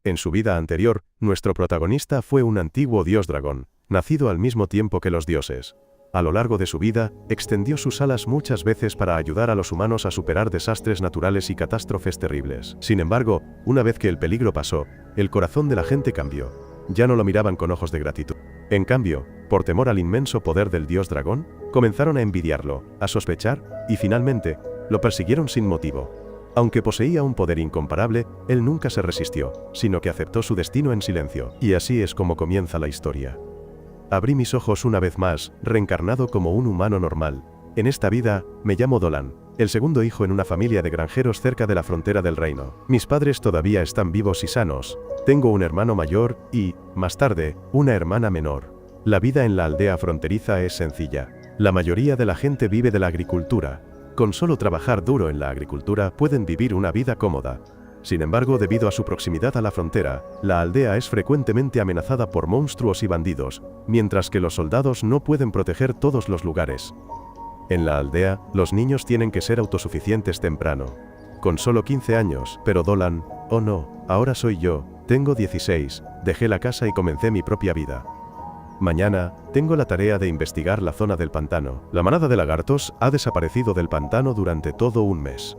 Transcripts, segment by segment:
En su vida anterior, nuestro protagonista fue un antiguo dios dragón, nacido al mismo tiempo que los dioses. A lo largo de su vida, extendió sus alas muchas veces para ayudar a los humanos a superar desastres naturales y catástrofes terribles. Sin embargo, una vez que el peligro pasó, el corazón de la gente cambió. Ya no lo miraban con ojos de gratitud. En cambio, por temor al inmenso poder del dios dragón, comenzaron a envidiarlo, a sospechar, y finalmente, lo persiguieron sin motivo. Aunque poseía un poder incomparable, él nunca se resistió, sino que aceptó su destino en silencio. Y así es como comienza la historia. Abrí mis ojos una vez más, reencarnado como un humano normal. En esta vida, me llamo Dolan, el segundo hijo en una familia de granjeros cerca de la frontera del reino. Mis padres todavía están vivos y sanos. Tengo un hermano mayor y, más tarde, una hermana menor. La vida en la aldea fronteriza es sencilla. La mayoría de la gente vive de la agricultura. Con solo trabajar duro en la agricultura pueden vivir una vida cómoda. Sin embargo, debido a su proximidad a la frontera, la aldea es frecuentemente amenazada por monstruos y bandidos, mientras que los soldados no pueden proteger todos los lugares. En la aldea, los niños tienen que ser autosuficientes temprano. Con solo 15 años, pero Dolan, oh no, ahora soy yo, tengo 16, dejé la casa y comencé mi propia vida. Mañana, tengo la tarea de investigar la zona del pantano. La manada de lagartos ha desaparecido del pantano durante todo un mes.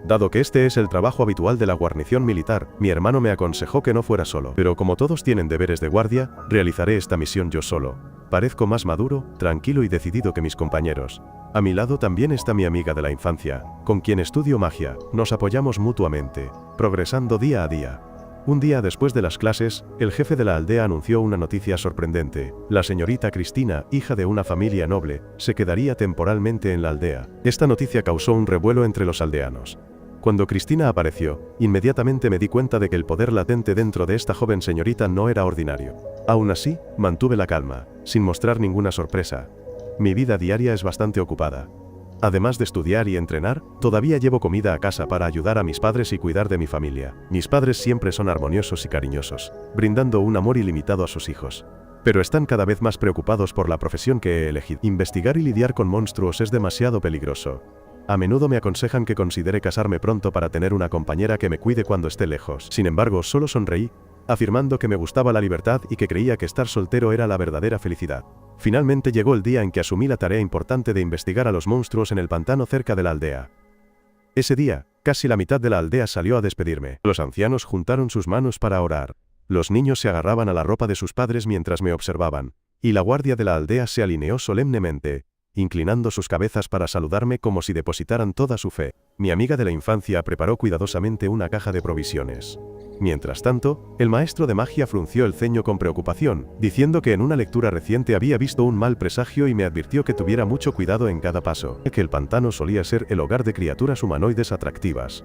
Dado que este es el trabajo habitual de la guarnición militar, mi hermano me aconsejó que no fuera solo. Pero como todos tienen deberes de guardia, realizaré esta misión yo solo. Parezco más maduro, tranquilo y decidido que mis compañeros. A mi lado también está mi amiga de la infancia, con quien estudio magia. Nos apoyamos mutuamente, progresando día a día. Un día después de las clases, el jefe de la aldea anunció una noticia sorprendente. La señorita Cristina, hija de una familia noble, se quedaría temporalmente en la aldea. Esta noticia causó un revuelo entre los aldeanos. Cuando Cristina apareció, inmediatamente me di cuenta de que el poder latente dentro de esta joven señorita no era ordinario. Aún así, mantuve la calma, sin mostrar ninguna sorpresa. Mi vida diaria es bastante ocupada. Además de estudiar y entrenar, todavía llevo comida a casa para ayudar a mis padres y cuidar de mi familia. Mis padres siempre son armoniosos y cariñosos, brindando un amor ilimitado a sus hijos. Pero están cada vez más preocupados por la profesión que he elegido. Investigar y lidiar con monstruos es demasiado peligroso. A menudo me aconsejan que considere casarme pronto para tener una compañera que me cuide cuando esté lejos. Sin embargo, solo sonreí, afirmando que me gustaba la libertad y que creía que estar soltero era la verdadera felicidad. Finalmente llegó el día en que asumí la tarea importante de investigar a los monstruos en el pantano cerca de la aldea. Ese día, casi la mitad de la aldea salió a despedirme. Los ancianos juntaron sus manos para orar. Los niños se agarraban a la ropa de sus padres mientras me observaban, y la guardia de la aldea se alineó solemnemente, inclinando sus cabezas para saludarme como si depositaran toda su fe. Mi amiga de la infancia preparó cuidadosamente una caja de provisiones. Mientras tanto, el maestro de magia frunció el ceño con preocupación, diciendo que en una lectura reciente había visto un mal presagio y me advirtió que tuviera mucho cuidado en cada paso, que el pantano solía ser el hogar de criaturas humanoides atractivas.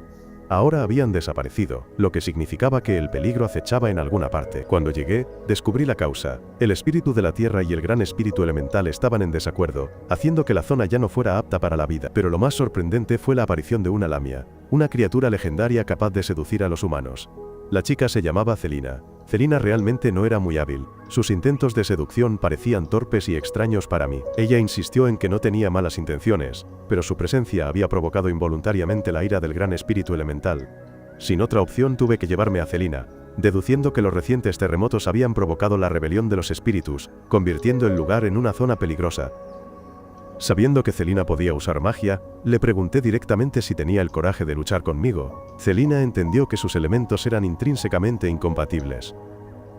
Ahora habían desaparecido, lo que significaba que el peligro acechaba en alguna parte. Cuando llegué, descubrí la causa. El espíritu de la tierra y el gran espíritu elemental estaban en desacuerdo, haciendo que la zona ya no fuera apta para la vida. Pero lo más sorprendente fue la aparición de una lamia, una criatura legendaria capaz de seducir a los humanos. La chica se llamaba Celina. Celina realmente no era muy hábil. Sus intentos de seducción parecían torpes y extraños para mí. Ella insistió en que no tenía malas intenciones, pero su presencia había provocado involuntariamente la ira del gran espíritu elemental. Sin otra opción tuve que llevarme a Celina, deduciendo que los recientes terremotos habían provocado la rebelión de los espíritus, convirtiendo el lugar en una zona peligrosa. Sabiendo que Celina podía usar magia, le pregunté directamente si tenía el coraje de luchar conmigo. Celina entendió que sus elementos eran intrínsecamente incompatibles.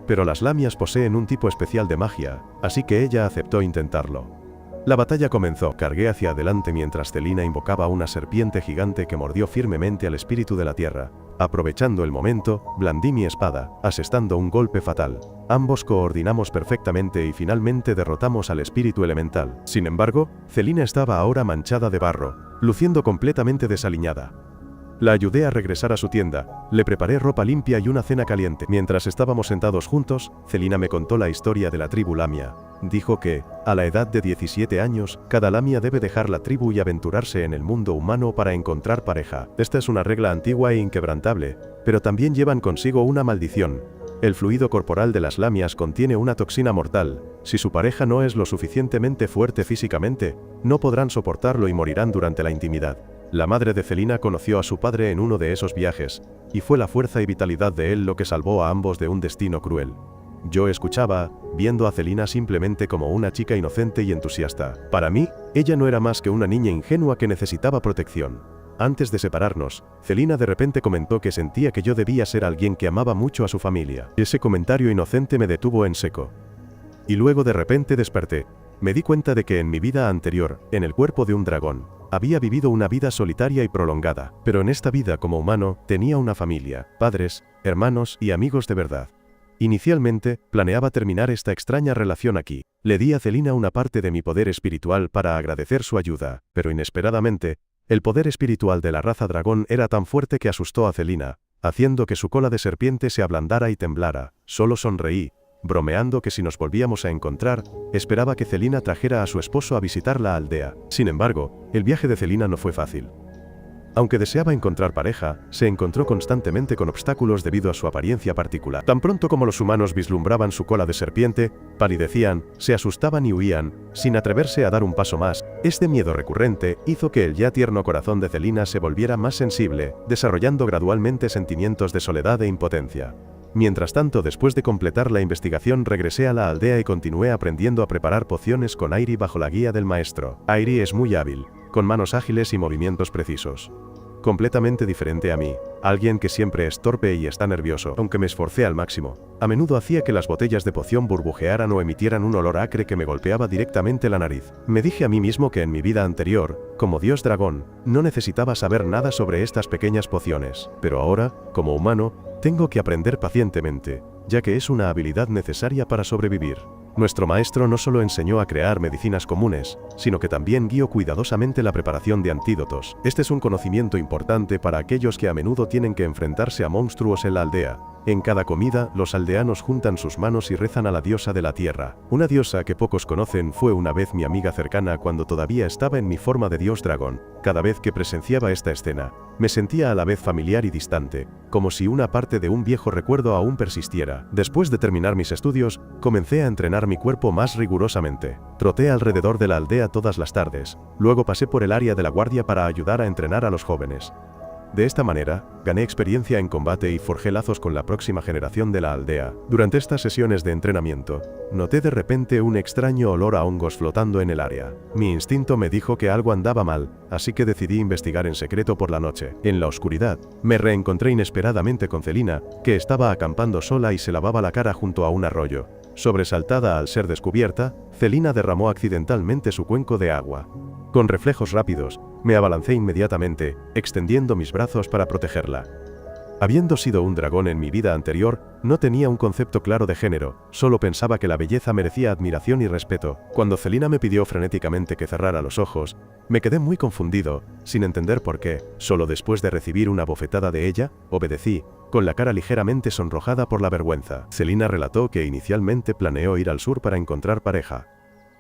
Pero las lamias poseen un tipo especial de magia, así que ella aceptó intentarlo. La batalla comenzó. Cargué hacia adelante mientras Celina invocaba una serpiente gigante que mordió firmemente al espíritu de la tierra. Aprovechando el momento, blandí mi espada, asestando un golpe fatal. Ambos coordinamos perfectamente y finalmente derrotamos al espíritu elemental. Sin embargo, Celina estaba ahora manchada de barro, luciendo completamente desaliñada. La ayudé a regresar a su tienda, le preparé ropa limpia y una cena caliente. Mientras estábamos sentados juntos, Celina me contó la historia de la tribu lamia. Dijo que, a la edad de 17 años, cada lamia debe dejar la tribu y aventurarse en el mundo humano para encontrar pareja. Esta es una regla antigua e inquebrantable, pero también llevan consigo una maldición. El fluido corporal de las lamias contiene una toxina mortal. Si su pareja no es lo suficientemente fuerte físicamente, no podrán soportarlo y morirán durante la intimidad. La madre de Celina conoció a su padre en uno de esos viajes, y fue la fuerza y vitalidad de él lo que salvó a ambos de un destino cruel. Yo escuchaba, viendo a Celina simplemente como una chica inocente y entusiasta. Para mí, ella no era más que una niña ingenua que necesitaba protección. Antes de separarnos, Celina de repente comentó que sentía que yo debía ser alguien que amaba mucho a su familia. Ese comentario inocente me detuvo en seco. Y luego de repente desperté. Me di cuenta de que en mi vida anterior, en el cuerpo de un dragón, había vivido una vida solitaria y prolongada, pero en esta vida como humano, tenía una familia, padres, hermanos y amigos de verdad. Inicialmente, planeaba terminar esta extraña relación aquí. Le di a Celina una parte de mi poder espiritual para agradecer su ayuda, pero inesperadamente, el poder espiritual de la raza dragón era tan fuerte que asustó a Celina, haciendo que su cola de serpiente se ablandara y temblara. Solo sonreí, bromeando que si nos volvíamos a encontrar, esperaba que Celina trajera a su esposo a visitar la aldea. Sin embargo, el viaje de Celina no fue fácil. Aunque deseaba encontrar pareja, se encontró constantemente con obstáculos debido a su apariencia particular. Tan pronto como los humanos vislumbraban su cola de serpiente, palidecían, se asustaban y huían, sin atreverse a dar un paso más. Este miedo recurrente hizo que el ya tierno corazón de Celina se volviera más sensible, desarrollando gradualmente sentimientos de soledad e impotencia. Mientras tanto, después de completar la investigación, regresé a la aldea y continué aprendiendo a preparar pociones con Airi bajo la guía del maestro. Airi es muy hábil, con manos ágiles y movimientos precisos. Completamente diferente a mí, alguien que siempre es torpe y está nervioso, aunque me esforcé al máximo. A menudo hacía que las botellas de poción burbujearan o emitieran un olor acre que me golpeaba directamente la nariz. Me dije a mí mismo que en mi vida anterior, como dios dragón, no necesitaba saber nada sobre estas pequeñas pociones, pero ahora, como humano, tengo que aprender pacientemente, ya que es una habilidad necesaria para sobrevivir. Nuestro maestro no solo enseñó a crear medicinas comunes, sino que también guió cuidadosamente la preparación de antídotos. Este es un conocimiento importante para aquellos que a menudo tienen que enfrentarse a monstruos en la aldea. En cada comida, los aldeanos juntan sus manos y rezan a la diosa de la tierra. Una diosa que pocos conocen fue una vez mi amiga cercana cuando todavía estaba en mi forma de dios dragón. Cada vez que presenciaba esta escena, me sentía a la vez familiar y distante, como si una parte de un viejo recuerdo aún persistiera. Después de terminar mis estudios, comencé a entrenar mi cuerpo más rigurosamente. Troté alrededor de la aldea todas las tardes, luego pasé por el área de la guardia para ayudar a entrenar a los jóvenes. De esta manera, gané experiencia en combate y forjé lazos con la próxima generación de la aldea. Durante estas sesiones de entrenamiento, noté de repente un extraño olor a hongos flotando en el área. Mi instinto me dijo que algo andaba mal, así que decidí investigar en secreto por la noche. En la oscuridad, me reencontré inesperadamente con Celina, que estaba acampando sola y se lavaba la cara junto a un arroyo. Sobresaltada al ser descubierta, Celina derramó accidentalmente su cuenco de agua. Con reflejos rápidos, me abalancé inmediatamente, extendiendo mis brazos para protegerla. Habiendo sido un dragón en mi vida anterior, no tenía un concepto claro de género, solo pensaba que la belleza merecía admiración y respeto. Cuando Celina me pidió frenéticamente que cerrara los ojos, me quedé muy confundido, sin entender por qué. Solo después de recibir una bofetada de ella, obedecí, con la cara ligeramente sonrojada por la vergüenza. Celina relató que inicialmente planeó ir al sur para encontrar pareja.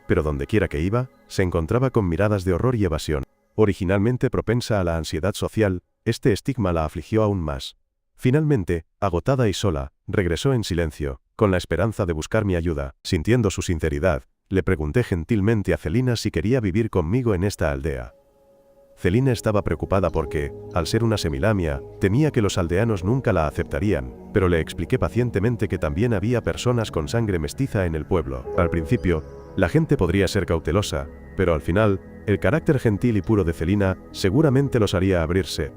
Pero dondequiera que iba, se encontraba con miradas de horror y evasión. Originalmente propensa a la ansiedad social, este estigma la afligió aún más. Finalmente, agotada y sola, regresó en silencio, con la esperanza de buscar mi ayuda. Sintiendo su sinceridad, le pregunté gentilmente a Celina si quería vivir conmigo en esta aldea. Celina estaba preocupada porque, al ser una semilamia, temía que los aldeanos nunca la aceptarían, pero le expliqué pacientemente que también había personas con sangre mestiza en el pueblo. Al principio, la gente podría ser cautelosa, pero al final, el carácter gentil y puro de Celina seguramente los haría abrirse.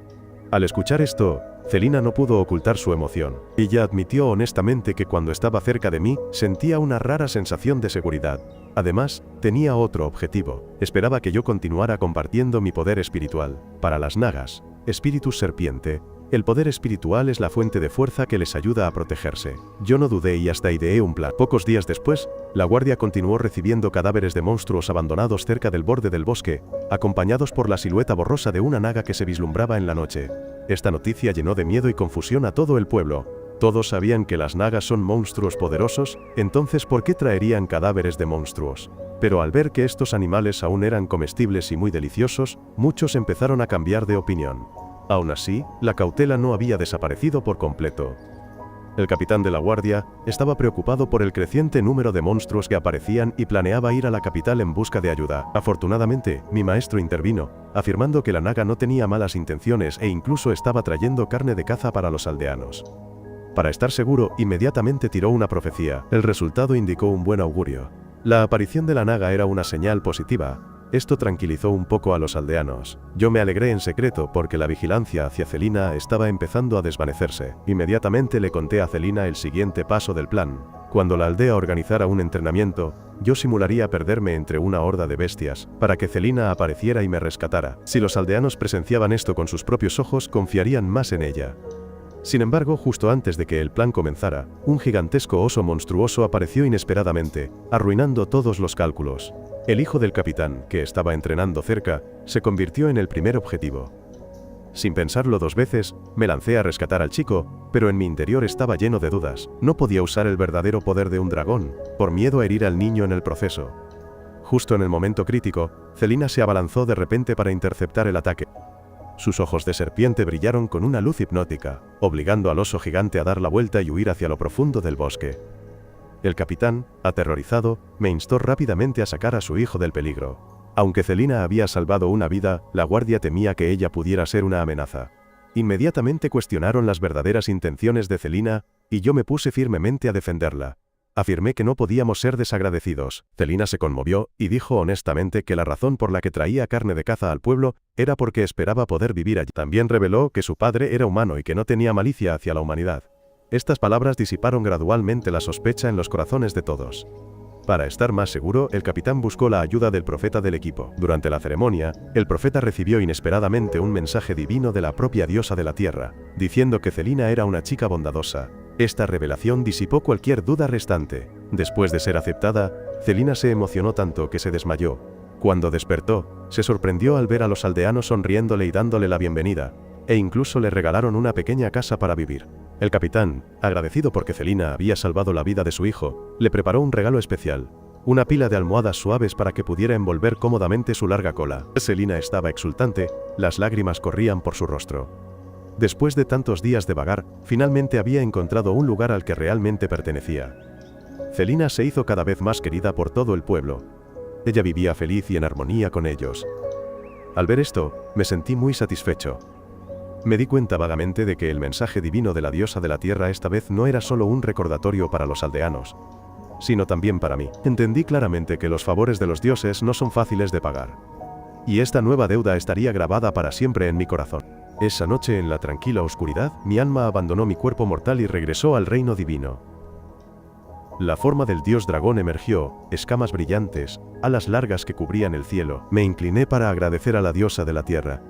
Al escuchar esto, Celina no pudo ocultar su emoción. Ella admitió honestamente que cuando estaba cerca de mí, sentía una rara sensación de seguridad. Además, tenía otro objetivo. Esperaba que yo continuara compartiendo mi poder espiritual. Para las nagas, espíritus serpiente, el poder espiritual es la fuente de fuerza que les ayuda a protegerse. Yo no dudé y hasta ideé un plan. Pocos días después, la guardia continuó recibiendo cadáveres de monstruos abandonados cerca del borde del bosque, acompañados por la silueta borrosa de una naga que se vislumbraba en la noche. Esta noticia llenó de miedo y confusión a todo el pueblo. Todos sabían que las nagas son monstruos poderosos, entonces ¿por qué traerían cadáveres de monstruos? Pero al ver que estos animales aún eran comestibles y muy deliciosos, muchos empezaron a cambiar de opinión. Aún así, la cautela no había desaparecido por completo. El capitán de la guardia estaba preocupado por el creciente número de monstruos que aparecían y planeaba ir a la capital en busca de ayuda. Afortunadamente, mi maestro intervino, afirmando que la naga no tenía malas intenciones e incluso estaba trayendo carne de caza para los aldeanos. Para estar seguro, inmediatamente tiró una profecía. El resultado indicó un buen augurio. La aparición de la naga era una señal positiva. Esto tranquilizó un poco a los aldeanos. Yo me alegré en secreto porque la vigilancia hacia Celina estaba empezando a desvanecerse. Inmediatamente le conté a Celina el siguiente paso del plan. Cuando la aldea organizara un entrenamiento, yo simularía perderme entre una horda de bestias, para que Celina apareciera y me rescatara. Si los aldeanos presenciaban esto con sus propios ojos, confiarían más en ella. Sin embargo, justo antes de que el plan comenzara, un gigantesco oso monstruoso apareció inesperadamente, arruinando todos los cálculos. El hijo del capitán, que estaba entrenando cerca, se convirtió en el primer objetivo. Sin pensarlo dos veces, me lancé a rescatar al chico, pero en mi interior estaba lleno de dudas. No podía usar el verdadero poder de un dragón, por miedo a herir al niño en el proceso. Justo en el momento crítico, Celina se abalanzó de repente para interceptar el ataque. Sus ojos de serpiente brillaron con una luz hipnótica, obligando al oso gigante a dar la vuelta y huir hacia lo profundo del bosque. El capitán, aterrorizado, me instó rápidamente a sacar a su hijo del peligro. Aunque Celina había salvado una vida, la guardia temía que ella pudiera ser una amenaza. Inmediatamente cuestionaron las verdaderas intenciones de Celina, y yo me puse firmemente a defenderla. Afirmé que no podíamos ser desagradecidos. Celina se conmovió y dijo honestamente que la razón por la que traía carne de caza al pueblo era porque esperaba poder vivir allí. También reveló que su padre era humano y que no tenía malicia hacia la humanidad. Estas palabras disiparon gradualmente la sospecha en los corazones de todos. Para estar más seguro, el capitán buscó la ayuda del profeta del equipo. Durante la ceremonia, el profeta recibió inesperadamente un mensaje divino de la propia diosa de la tierra, diciendo que Celina era una chica bondadosa. Esta revelación disipó cualquier duda restante. Después de ser aceptada, Celina se emocionó tanto que se desmayó. Cuando despertó, se sorprendió al ver a los aldeanos sonriéndole y dándole la bienvenida, e incluso le regalaron una pequeña casa para vivir. El capitán, agradecido porque Celina había salvado la vida de su hijo, le preparó un regalo especial, una pila de almohadas suaves para que pudiera envolver cómodamente su larga cola. Celina estaba exultante, las lágrimas corrían por su rostro. Después de tantos días de vagar, finalmente había encontrado un lugar al que realmente pertenecía. Celina se hizo cada vez más querida por todo el pueblo. Ella vivía feliz y en armonía con ellos. Al ver esto, me sentí muy satisfecho. Me di cuenta vagamente de que el mensaje divino de la diosa de la tierra esta vez no era solo un recordatorio para los aldeanos, sino también para mí. Entendí claramente que los favores de los dioses no son fáciles de pagar. Y esta nueva deuda estaría grabada para siempre en mi corazón. Esa noche en la tranquila oscuridad, mi alma abandonó mi cuerpo mortal y regresó al reino divino. La forma del dios dragón emergió, escamas brillantes, alas largas que cubrían el cielo. Me incliné para agradecer a la diosa de la tierra.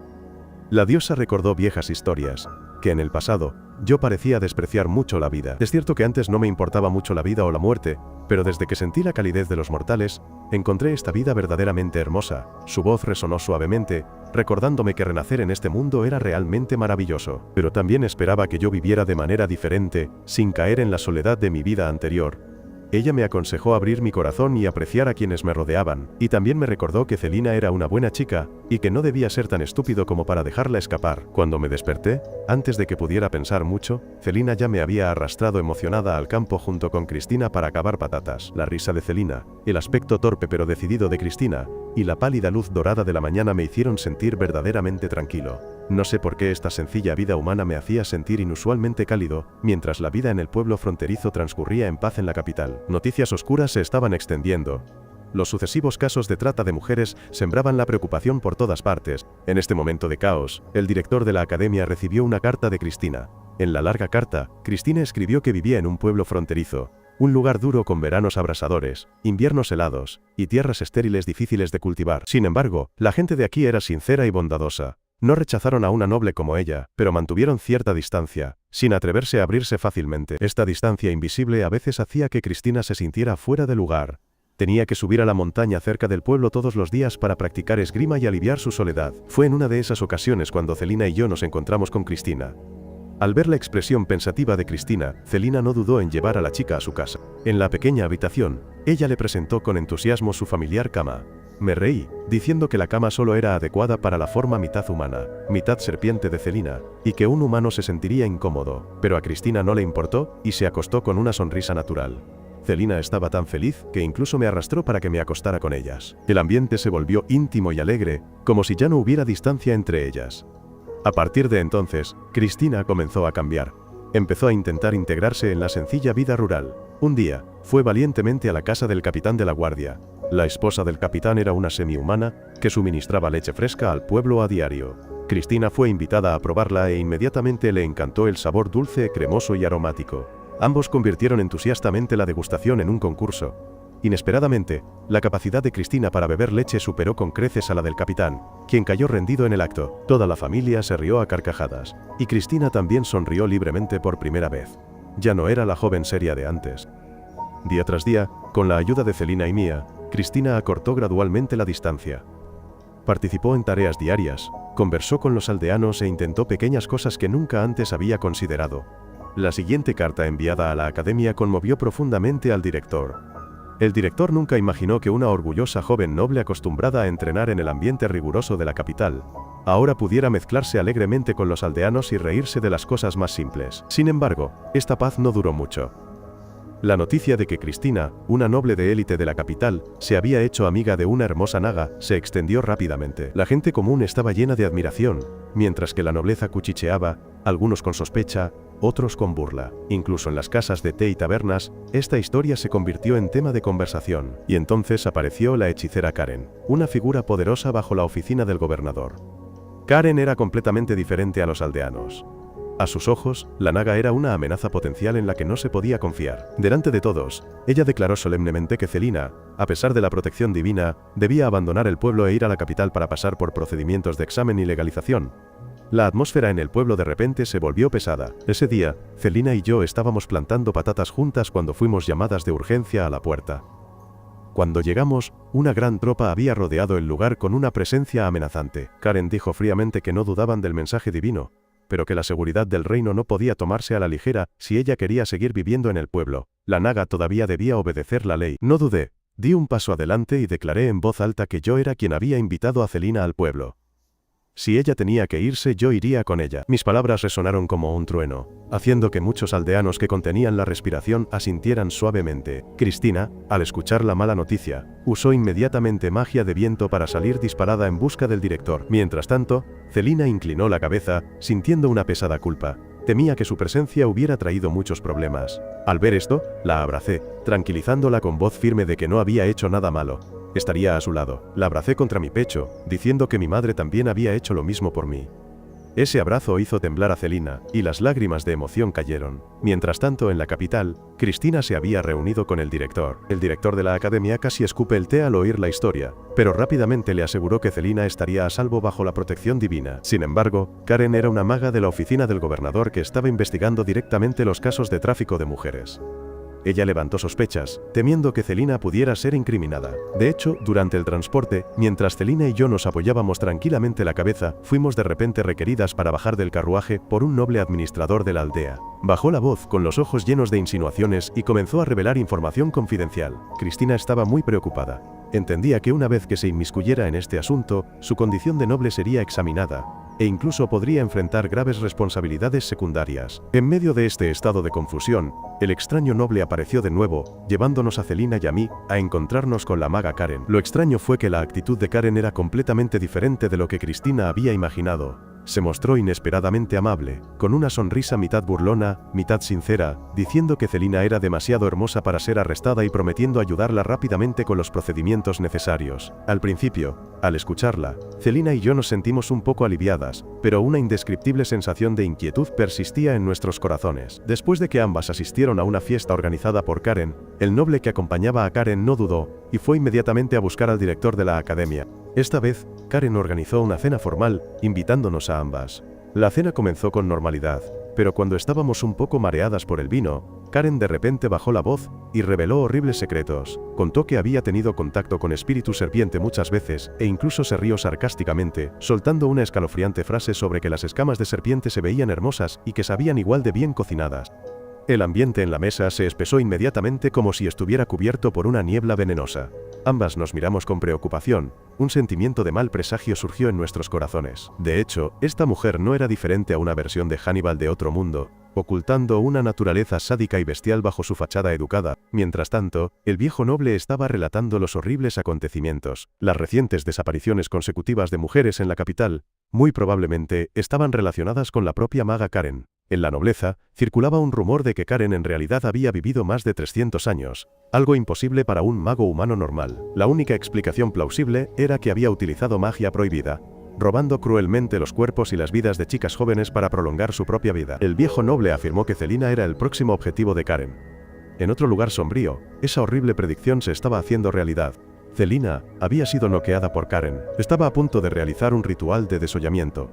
La diosa recordó viejas historias, que en el pasado, yo parecía despreciar mucho la vida. Es cierto que antes no me importaba mucho la vida o la muerte, pero desde que sentí la calidez de los mortales, encontré esta vida verdaderamente hermosa. Su voz resonó suavemente, recordándome que renacer en este mundo era realmente maravilloso. Pero también esperaba que yo viviera de manera diferente, sin caer en la soledad de mi vida anterior. Ella me aconsejó abrir mi corazón y apreciar a quienes me rodeaban, y también me recordó que Celina era una buena chica, y que no debía ser tan estúpido como para dejarla escapar. Cuando me desperté, antes de que pudiera pensar mucho, Celina ya me había arrastrado emocionada al campo junto con Cristina para cavar patatas. La risa de Celina, el aspecto torpe pero decidido de Cristina, y la pálida luz dorada de la mañana me hicieron sentir verdaderamente tranquilo. No sé por qué esta sencilla vida humana me hacía sentir inusualmente cálido, mientras la vida en el pueblo fronterizo transcurría en paz en la capital. Noticias oscuras se estaban extendiendo. Los sucesivos casos de trata de mujeres sembraban la preocupación por todas partes. En este momento de caos, el director de la academia recibió una carta de Cristina. En la larga carta, Cristina escribió que vivía en un pueblo fronterizo, un lugar duro con veranos abrasadores, inviernos helados, y tierras estériles difíciles de cultivar. Sin embargo, la gente de aquí era sincera y bondadosa. No rechazaron a una noble como ella, pero mantuvieron cierta distancia, sin atreverse a abrirse fácilmente. Esta distancia invisible a veces hacía que Cristina se sintiera fuera de lugar. Tenía que subir a la montaña cerca del pueblo todos los días para practicar esgrima y aliviar su soledad. Fue en una de esas ocasiones cuando Celina y yo nos encontramos con Cristina. Al ver la expresión pensativa de Cristina, Celina no dudó en llevar a la chica a su casa. En la pequeña habitación, ella le presentó con entusiasmo su familiar cama. Me reí, diciendo que la cama solo era adecuada para la forma mitad humana, mitad serpiente de Celina, y que un humano se sentiría incómodo, pero a Cristina no le importó, y se acostó con una sonrisa natural. Celina estaba tan feliz que incluso me arrastró para que me acostara con ellas. El ambiente se volvió íntimo y alegre, como si ya no hubiera distancia entre ellas. A partir de entonces, Cristina comenzó a cambiar. Empezó a intentar integrarse en la sencilla vida rural. Un día, fue valientemente a la casa del capitán de la guardia. La esposa del capitán era una semihumana que suministraba leche fresca al pueblo a diario. Cristina fue invitada a probarla e inmediatamente le encantó el sabor dulce, cremoso y aromático. Ambos convirtieron entusiastamente la degustación en un concurso. Inesperadamente, la capacidad de Cristina para beber leche superó con creces a la del capitán, quien cayó rendido en el acto. Toda la familia se rió a carcajadas, y Cristina también sonrió libremente por primera vez. Ya no era la joven seria de antes. Día tras día, con la ayuda de Celina y mía, Cristina acortó gradualmente la distancia. Participó en tareas diarias, conversó con los aldeanos e intentó pequeñas cosas que nunca antes había considerado. La siguiente carta enviada a la academia conmovió profundamente al director. El director nunca imaginó que una orgullosa joven noble acostumbrada a entrenar en el ambiente riguroso de la capital, ahora pudiera mezclarse alegremente con los aldeanos y reírse de las cosas más simples. Sin embargo, esta paz no duró mucho. La noticia de que Cristina, una noble de élite de la capital, se había hecho amiga de una hermosa naga, se extendió rápidamente. La gente común estaba llena de admiración, mientras que la nobleza cuchicheaba, algunos con sospecha, otros con burla. Incluso en las casas de té y tabernas, esta historia se convirtió en tema de conversación. Y entonces apareció la hechicera Karen, una figura poderosa bajo la oficina del gobernador. Karen era completamente diferente a los aldeanos. A sus ojos, la naga era una amenaza potencial en la que no se podía confiar. Delante de todos, ella declaró solemnemente que Celina, a pesar de la protección divina, debía abandonar el pueblo e ir a la capital para pasar por procedimientos de examen y legalización. La atmósfera en el pueblo de repente se volvió pesada. Ese día, Celina y yo estábamos plantando patatas juntas cuando fuimos llamadas de urgencia a la puerta. Cuando llegamos, una gran tropa había rodeado el lugar con una presencia amenazante. Karen dijo fríamente que no dudaban del mensaje divino, pero que la seguridad del reino no podía tomarse a la ligera si ella quería seguir viviendo en el pueblo. La naga todavía debía obedecer la ley. No dudé, di un paso adelante y declaré en voz alta que yo era quien había invitado a Celina al pueblo. Si ella tenía que irse, yo iría con ella. Mis palabras resonaron como un trueno, haciendo que muchos aldeanos que contenían la respiración asintieran suavemente. Cristina, al escuchar la mala noticia, usó inmediatamente magia de viento para salir disparada en busca del director. Mientras tanto, Celina inclinó la cabeza, sintiendo una pesada culpa. Temía que su presencia hubiera traído muchos problemas. Al ver esto, la abracé, tranquilizándola con voz firme de que no había hecho nada malo. Estaría a su lado. La abracé contra mi pecho, diciendo que mi madre también había hecho lo mismo por mí. Ese abrazo hizo temblar a Celina, y las lágrimas de emoción cayeron. Mientras tanto, en la capital, Cristina se había reunido con el director. El director de la academia casi escupe el té al oír la historia, pero rápidamente le aseguró que Celina estaría a salvo bajo la protección divina. Sin embargo, Karen era una maga de la oficina del gobernador que estaba investigando directamente los casos de tráfico de mujeres. Ella levantó sospechas, temiendo que Celina pudiera ser incriminada. De hecho, durante el transporte, mientras Celina y yo nos apoyábamos tranquilamente la cabeza, fuimos de repente requeridas para bajar del carruaje por un noble administrador de la aldea. Bajó la voz con los ojos llenos de insinuaciones y comenzó a revelar información confidencial. Cristina estaba muy preocupada. Entendía que una vez que se inmiscuyera en este asunto, su condición de noble sería examinada, e incluso podría enfrentar graves responsabilidades secundarias. En medio de este estado de confusión, el extraño noble apareció de nuevo, llevándonos a Celina y a mí a encontrarnos con la maga Karen. Lo extraño fue que la actitud de Karen era completamente diferente de lo que Cristina había imaginado. Se mostró inesperadamente amable, con una sonrisa mitad burlona, mitad sincera, diciendo que Celina era demasiado hermosa para ser arrestada y prometiendo ayudarla rápidamente con los procedimientos necesarios. Al principio, al escucharla, Celina y yo nos sentimos un poco aliviadas, pero una indescriptible sensación de inquietud persistía en nuestros corazones. Después de que ambas asistieron a una fiesta organizada por Karen, el noble que acompañaba a Karen no dudó, y fue inmediatamente a buscar al director de la academia. Esta vez, Karen organizó una cena formal, invitándonos a ambas. La cena comenzó con normalidad, pero cuando estábamos un poco mareadas por el vino, Karen de repente bajó la voz y reveló horribles secretos. Contó que había tenido contacto con espíritu serpiente muchas veces, e incluso se rió sarcásticamente, soltando una escalofriante frase sobre que las escamas de serpiente se veían hermosas y que sabían igual de bien cocinadas. El ambiente en la mesa se espesó inmediatamente como si estuviera cubierto por una niebla venenosa. Ambas nos miramos con preocupación. Un sentimiento de mal presagio surgió en nuestros corazones. De hecho, esta mujer no era diferente a una versión de Hannibal de otro mundo, ocultando una naturaleza sádica y bestial bajo su fachada educada. Mientras tanto, el viejo noble estaba relatando los horribles acontecimientos. Las recientes desapariciones consecutivas de mujeres en la capital, muy probablemente, estaban relacionadas con la propia maga Karen. En la nobleza, circulaba un rumor de que Karen en realidad había vivido más de 300 años, algo imposible para un mago humano normal. La única explicación plausible era que había utilizado magia prohibida, robando cruelmente los cuerpos y las vidas de chicas jóvenes para prolongar su propia vida. El viejo noble afirmó que Celina era el próximo objetivo de Karen. En otro lugar sombrío, esa horrible predicción se estaba haciendo realidad. Celina había sido noqueada por Karen. Estaba a punto de realizar un ritual de desollamiento.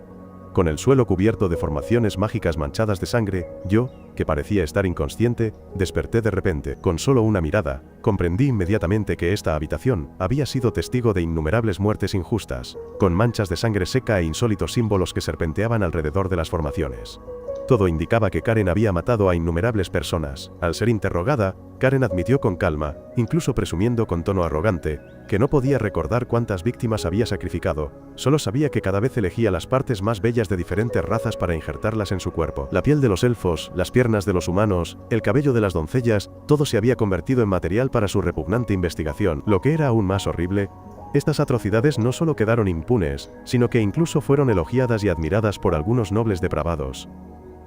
Con el suelo cubierto de formaciones mágicas manchadas de sangre, yo, que parecía estar inconsciente, desperté de repente. Con solo una mirada, comprendí inmediatamente que esta habitación había sido testigo de innumerables muertes injustas, con manchas de sangre seca e insólitos símbolos que serpenteaban alrededor de las formaciones. Todo indicaba que Karen había matado a innumerables personas. Al ser interrogada, Karen admitió con calma, incluso presumiendo con tono arrogante, que no podía recordar cuántas víctimas había sacrificado, solo sabía que cada vez elegía las partes más bellas de diferentes razas para injertarlas en su cuerpo. La piel de los elfos, las piernas de los humanos, el cabello de las doncellas, todo se había convertido en material para su repugnante investigación. Lo que era aún más horrible, estas atrocidades no solo quedaron impunes, sino que incluso fueron elogiadas y admiradas por algunos nobles depravados.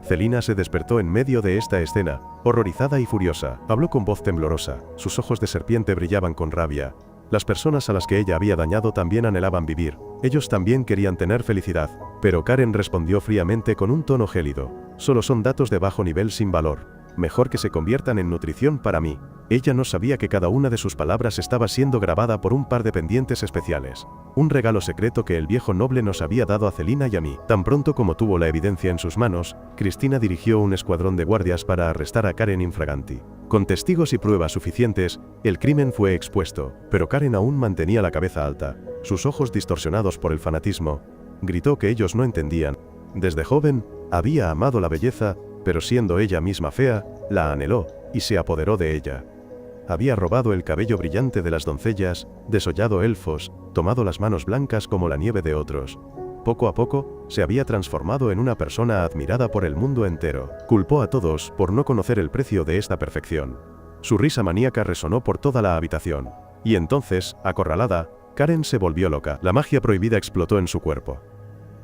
Celina se despertó en medio de esta escena, horrorizada y furiosa. Habló con voz temblorosa, sus ojos de serpiente brillaban con rabia. Las personas a las que ella había dañado también anhelaban vivir, ellos también querían tener felicidad. Pero Karen respondió fríamente con un tono gélido: solo son datos de bajo nivel sin valor. Mejor que se conviertan en nutrición para mí. Ella no sabía que cada una de sus palabras estaba siendo grabada por un par de pendientes especiales. Un regalo secreto que el viejo noble nos había dado a Celina y a mí. Tan pronto como tuvo la evidencia en sus manos, Cristina dirigió un escuadrón de guardias para arrestar a Karen infraganti. Con testigos y pruebas suficientes, el crimen fue expuesto, pero Karen aún mantenía la cabeza alta, sus ojos distorsionados por el fanatismo. Gritó que ellos no entendían. Desde joven, había amado la belleza, pero siendo ella misma fea, la anheló, y se apoderó de ella. Había robado el cabello brillante de las doncellas, desollado elfos, tomado las manos blancas como la nieve de otros. Poco a poco, se había transformado en una persona admirada por el mundo entero. Culpó a todos por no conocer el precio de esta perfección. Su risa maníaca resonó por toda la habitación. Y entonces, acorralada, Karen se volvió loca. La magia prohibida explotó en su cuerpo.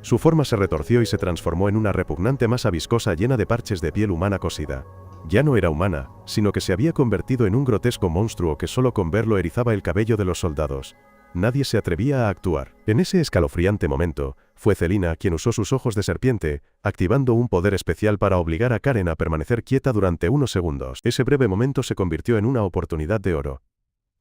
Su forma se retorció y se transformó en una repugnante masa viscosa llena de parches de piel humana cosida. Ya no era humana, sino que se había convertido en un grotesco monstruo que solo con verlo erizaba el cabello de los soldados. Nadie se atrevía a actuar. En ese escalofriante momento, fue Celina quien usó sus ojos de serpiente, activando un poder especial para obligar a Karen a permanecer quieta durante unos segundos. Ese breve momento se convirtió en una oportunidad de oro.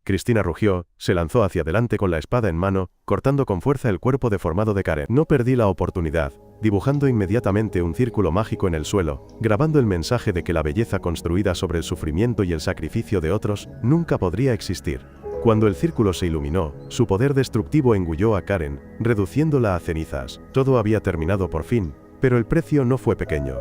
Cristina rugió, se lanzó hacia adelante con la espada en mano, cortando con fuerza el cuerpo deformado de Karen. No perdí la oportunidad, dibujando inmediatamente un círculo mágico en el suelo, grabando el mensaje de que la belleza construida sobre el sufrimiento y el sacrificio de otros nunca podría existir. Cuando el círculo se iluminó, su poder destructivo engulló a Karen, reduciéndola a cenizas. Todo había terminado por fin, pero el precio no fue pequeño.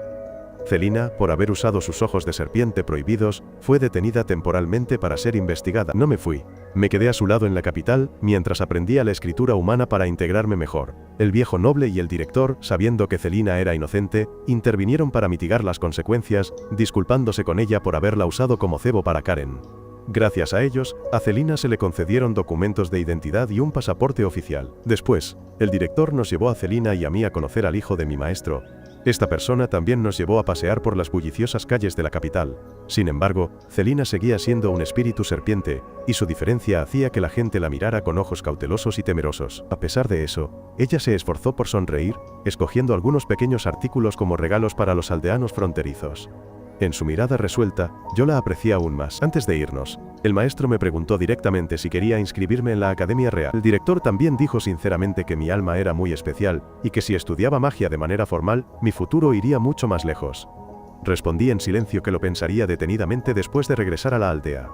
Celina, por haber usado sus ojos de serpiente prohibidos, fue detenida temporalmente para ser investigada. No me fui. Me quedé a su lado en la capital, mientras aprendía la escritura humana para integrarme mejor. El viejo noble y el director, sabiendo que Celina era inocente, intervinieron para mitigar las consecuencias, disculpándose con ella por haberla usado como cebo para Karen. Gracias a ellos, a Celina se le concedieron documentos de identidad y un pasaporte oficial. Después, el director nos llevó a Celina y a mí a conocer al hijo de mi maestro. Esta persona también nos llevó a pasear por las bulliciosas calles de la capital. Sin embargo, Celina seguía siendo un espíritu serpiente, y su diferencia hacía que la gente la mirara con ojos cautelosos y temerosos. A pesar de eso, ella se esforzó por sonreír, escogiendo algunos pequeños artículos como regalos para los aldeanos fronterizos. En su mirada resuelta, yo la aprecié aún más. Antes de irnos, el maestro me preguntó directamente si quería inscribirme en la Academia Real. El director también dijo sinceramente que mi alma era muy especial, y que si estudiaba magia de manera formal, mi futuro iría mucho más lejos. Respondí en silencio que lo pensaría detenidamente después de regresar a la aldea.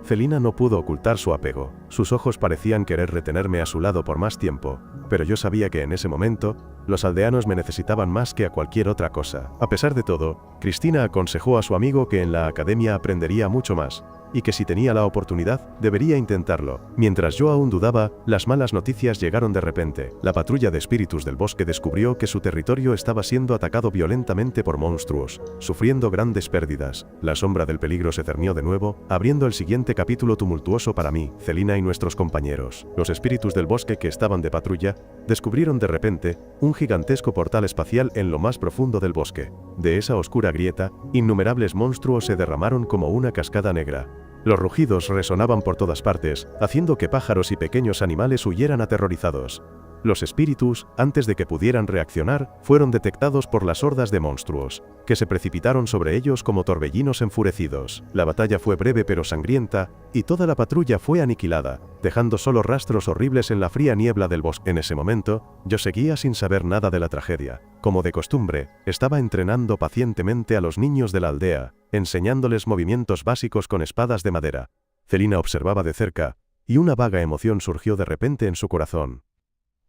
Celina no pudo ocultar su apego. Sus ojos parecían querer retenerme a su lado por más tiempo, pero yo sabía que en ese momento, los aldeanos me necesitaban más que a cualquier otra cosa. A pesar de todo, Cristina aconsejó a su amigo que en la academia aprendería mucho más, y que si tenía la oportunidad, debería intentarlo. Mientras yo aún dudaba, las malas noticias llegaron de repente. La patrulla de espíritus del bosque descubrió que su territorio estaba siendo atacado violentamente por monstruos, sufriendo grandes pérdidas. La sombra del peligro se cernió de nuevo, abriendo el siguiente capítulo tumultuoso para mí, Celina y nuestros compañeros. Los espíritus del bosque que estaban de patrulla, descubrieron de repente, un gigantesco portal espacial en lo más profundo del bosque. De esa oscura grieta, innumerables monstruos se derramaron como una cascada negra. Los rugidos resonaban por todas partes, haciendo que pájaros y pequeños animales huyeran aterrorizados. Los espíritus, antes de que pudieran reaccionar, fueron detectados por las hordas de monstruos, que se precipitaron sobre ellos como torbellinos enfurecidos. La batalla fue breve pero sangrienta, y toda la patrulla fue aniquilada, dejando solo rastros horribles en la fría niebla del bosque. En ese momento, yo seguía sin saber nada de la tragedia. Como de costumbre, estaba entrenando pacientemente a los niños de la aldea, enseñándoles movimientos básicos con espadas de madera. Celina observaba de cerca, y una vaga emoción surgió de repente en su corazón.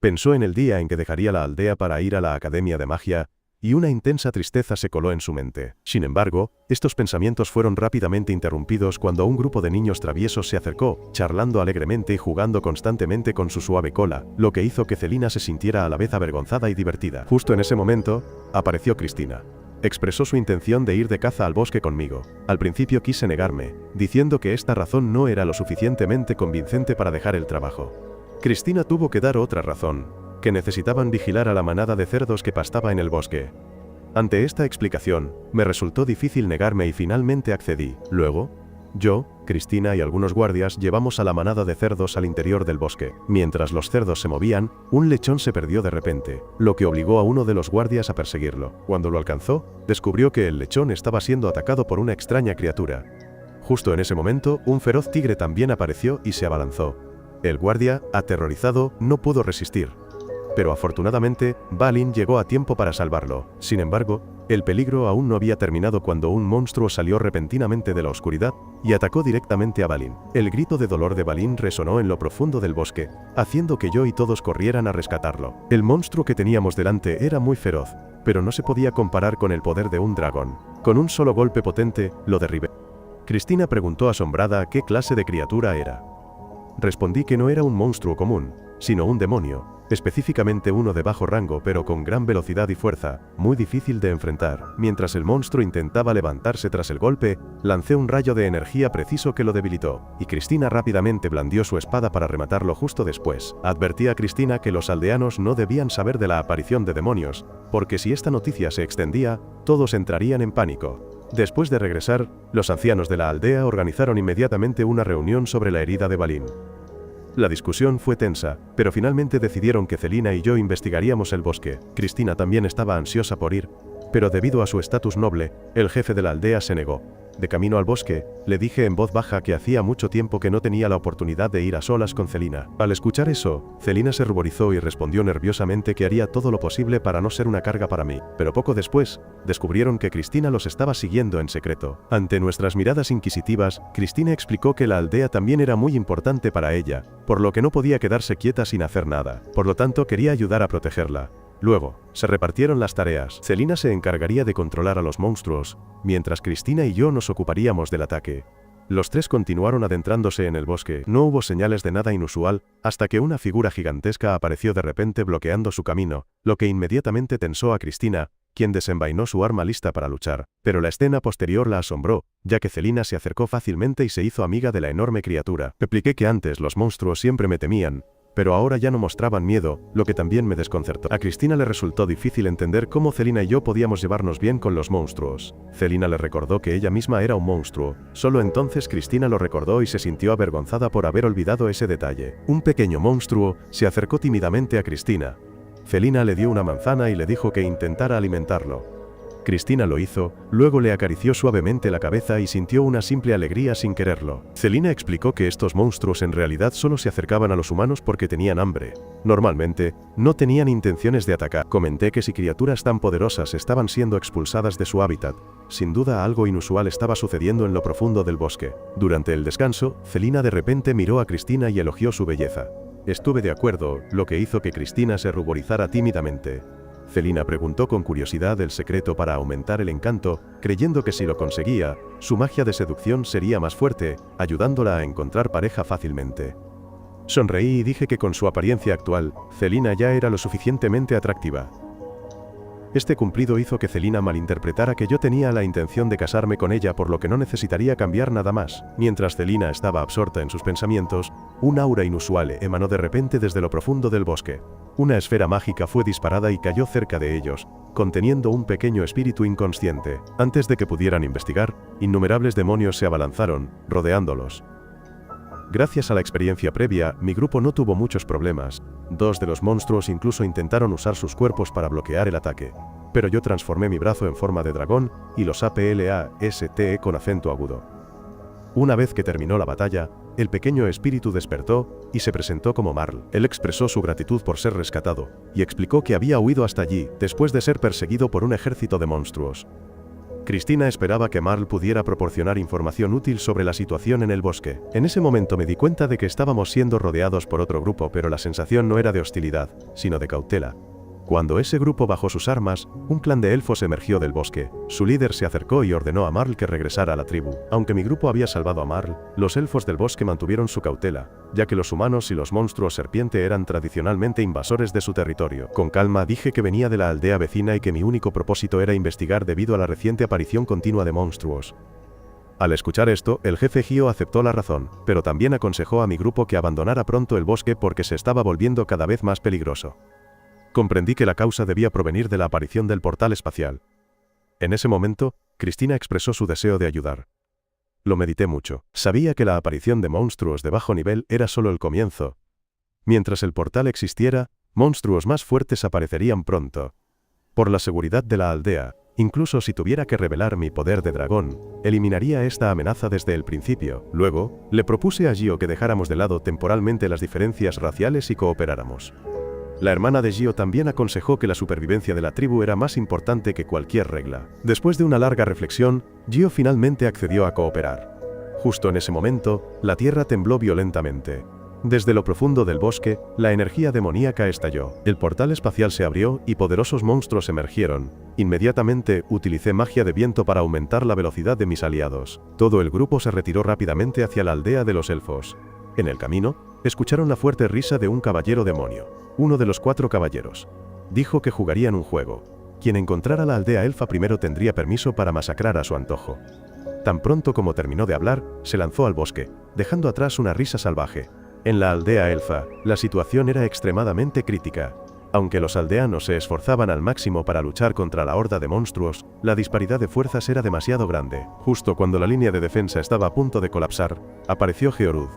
Pensó en el día en que dejaría la aldea para ir a la Academia de Magia, y una intensa tristeza se coló en su mente. Sin embargo, estos pensamientos fueron rápidamente interrumpidos cuando un grupo de niños traviesos se acercó, charlando alegremente y jugando constantemente con su suave cola, lo que hizo que Celina se sintiera a la vez avergonzada y divertida. Justo en ese momento, apareció Cristina. Expresó su intención de ir de caza al bosque conmigo. Al principio quise negarme, diciendo que esta razón no era lo suficientemente convincente para dejar el trabajo. Cristina tuvo que dar otra razón, que necesitaban vigilar a la manada de cerdos que pastaba en el bosque. Ante esta explicación, me resultó difícil negarme y finalmente accedí. Luego, yo, Cristina y algunos guardias llevamos a la manada de cerdos al interior del bosque. Mientras los cerdos se movían, un lechón se perdió de repente, lo que obligó a uno de los guardias a perseguirlo. Cuando lo alcanzó, descubrió que el lechón estaba siendo atacado por una extraña criatura. Justo en ese momento, un feroz tigre también apareció y se abalanzó. El guardia, aterrorizado, no pudo resistir. Pero afortunadamente, Balin llegó a tiempo para salvarlo. Sin embargo, el peligro aún no había terminado cuando un monstruo salió repentinamente de la oscuridad y atacó directamente a Balin. El grito de dolor de Balin resonó en lo profundo del bosque, haciendo que yo y todos corrieran a rescatarlo. El monstruo que teníamos delante era muy feroz, pero no se podía comparar con el poder de un dragón. Con un solo golpe potente, lo derribé. Cristina preguntó asombrada qué clase de criatura era. Respondí que no era un monstruo común, sino un demonio, específicamente uno de bajo rango pero con gran velocidad y fuerza, muy difícil de enfrentar. Mientras el monstruo intentaba levantarse tras el golpe, lancé un rayo de energía preciso que lo debilitó, y Cristina rápidamente blandió su espada para rematarlo justo después. Advertí a Cristina que los aldeanos no debían saber de la aparición de demonios, porque si esta noticia se extendía, todos entrarían en pánico. Después de regresar, los ancianos de la aldea organizaron inmediatamente una reunión sobre la herida de Balin. La discusión fue tensa, pero finalmente decidieron que Celina y yo investigaríamos el bosque. Cristina también estaba ansiosa por ir, pero debido a su estatus noble, el jefe de la aldea se negó. De camino al bosque, le dije en voz baja que hacía mucho tiempo que no tenía la oportunidad de ir a solas con Celina. Al escuchar eso, Celina se ruborizó y respondió nerviosamente que haría todo lo posible para no ser una carga para mí. Pero poco después, descubrieron que Cristina los estaba siguiendo en secreto. Ante nuestras miradas inquisitivas, Cristina explicó que la aldea también era muy importante para ella, por lo que no podía quedarse quieta sin hacer nada. Por lo tanto, quería ayudar a protegerla. Luego, se repartieron las tareas. Celina se encargaría de controlar a los monstruos, mientras Cristina y yo nos ocuparíamos del ataque. Los tres continuaron adentrándose en el bosque. No hubo señales de nada inusual, hasta que una figura gigantesca apareció de repente bloqueando su camino, lo que inmediatamente tensó a Cristina, quien desenvainó su arma lista para luchar. Pero la escena posterior la asombró, ya que Celina se acercó fácilmente y se hizo amiga de la enorme criatura. Expliqué que antes los monstruos siempre me temían, pero ahora ya no mostraban miedo, lo que también me desconcertó. A Cristina le resultó difícil entender cómo Celina y yo podíamos llevarnos bien con los monstruos. Celina le recordó que ella misma era un monstruo. Solo entonces Cristina lo recordó y se sintió avergonzada por haber olvidado ese detalle. Un pequeño monstruo se acercó tímidamente a Cristina. Celina le dio una manzana y le dijo que intentara alimentarlo. Cristina lo hizo, luego le acarició suavemente la cabeza y sintió una simple alegría sin quererlo. Celina explicó que estos monstruos en realidad solo se acercaban a los humanos porque tenían hambre. Normalmente, no tenían intenciones de atacar. Comenté que si criaturas tan poderosas estaban siendo expulsadas de su hábitat, sin duda algo inusual estaba sucediendo en lo profundo del bosque. Durante el descanso, Celina de repente miró a Cristina y elogió su belleza. Estuve de acuerdo, lo que hizo que Cristina se ruborizara tímidamente. Celina preguntó con curiosidad el secreto para aumentar el encanto, creyendo que si lo conseguía, su magia de seducción sería más fuerte, ayudándola a encontrar pareja fácilmente. Sonreí y dije que con su apariencia actual, Celina ya era lo suficientemente atractiva. Este cumplido hizo que Celina malinterpretara que yo tenía la intención de casarme con ella, por lo que no necesitaría cambiar nada más. Mientras Celina estaba absorta en sus pensamientos, un aura inusual emanó de repente desde lo profundo del bosque. Una esfera mágica fue disparada y cayó cerca de ellos, conteniendo un pequeño espíritu inconsciente. Antes de que pudieran investigar, innumerables demonios se abalanzaron, rodeándolos. Gracias a la experiencia previa, mi grupo no tuvo muchos problemas. Dos de los monstruos incluso intentaron usar sus cuerpos para bloquear el ataque. Pero yo transformé mi brazo en forma de dragón, y los APLASTE con acento agudo. Una vez que terminó la batalla, el pequeño espíritu despertó, y se presentó como Marl. Él expresó su gratitud por ser rescatado, y explicó que había huido hasta allí, después de ser perseguido por un ejército de monstruos. Cristina esperaba que Marl pudiera proporcionar información útil sobre la situación en el bosque. En ese momento me di cuenta de que estábamos siendo rodeados por otro grupo, pero la sensación no era de hostilidad, sino de cautela. Cuando ese grupo bajó sus armas, un clan de elfos emergió del bosque. Su líder se acercó y ordenó a Marl que regresara a la tribu. Aunque mi grupo había salvado a Marl, los elfos del bosque mantuvieron su cautela, ya que los humanos y los monstruos serpiente eran tradicionalmente invasores de su territorio. Con calma dije que venía de la aldea vecina y que mi único propósito era investigar debido a la reciente aparición continua de monstruos. Al escuchar esto, el jefe Gio aceptó la razón, pero también aconsejó a mi grupo que abandonara pronto el bosque porque se estaba volviendo cada vez más peligroso. Comprendí que la causa debía provenir de la aparición del portal espacial. En ese momento, Cristina expresó su deseo de ayudar. Lo medité mucho. Sabía que la aparición de monstruos de bajo nivel era solo el comienzo. Mientras el portal existiera, monstruos más fuertes aparecerían pronto. Por la seguridad de la aldea, incluso si tuviera que revelar mi poder de dragón, eliminaría esta amenaza desde el principio. Luego, le propuse a Gio que dejáramos de lado temporalmente las diferencias raciales y cooperáramos. La hermana de Gio también aconsejó que la supervivencia de la tribu era más importante que cualquier regla. Después de una larga reflexión, Gio finalmente accedió a cooperar. Justo en ese momento, la tierra tembló violentamente. Desde lo profundo del bosque, la energía demoníaca estalló. El portal espacial se abrió y poderosos monstruos emergieron. Inmediatamente, utilicé magia de viento para aumentar la velocidad de mis aliados. Todo el grupo se retiró rápidamente hacia la aldea de los elfos. En el camino, escucharon la fuerte risa de un caballero demonio. Uno de los 4 caballeros dijo que jugarían un juego. Quien encontrara la aldea elfa primero tendría permiso para masacrar a su antojo. Tan pronto como terminó de hablar, se lanzó al bosque, dejando atrás una risa salvaje. En la aldea elfa, la situación era extremadamente crítica. Aunque los aldeanos se esforzaban al máximo para luchar contra la horda de monstruos, la disparidad de fuerzas era demasiado grande. Justo cuando la línea de defensa estaba a punto de colapsar, apareció Georud.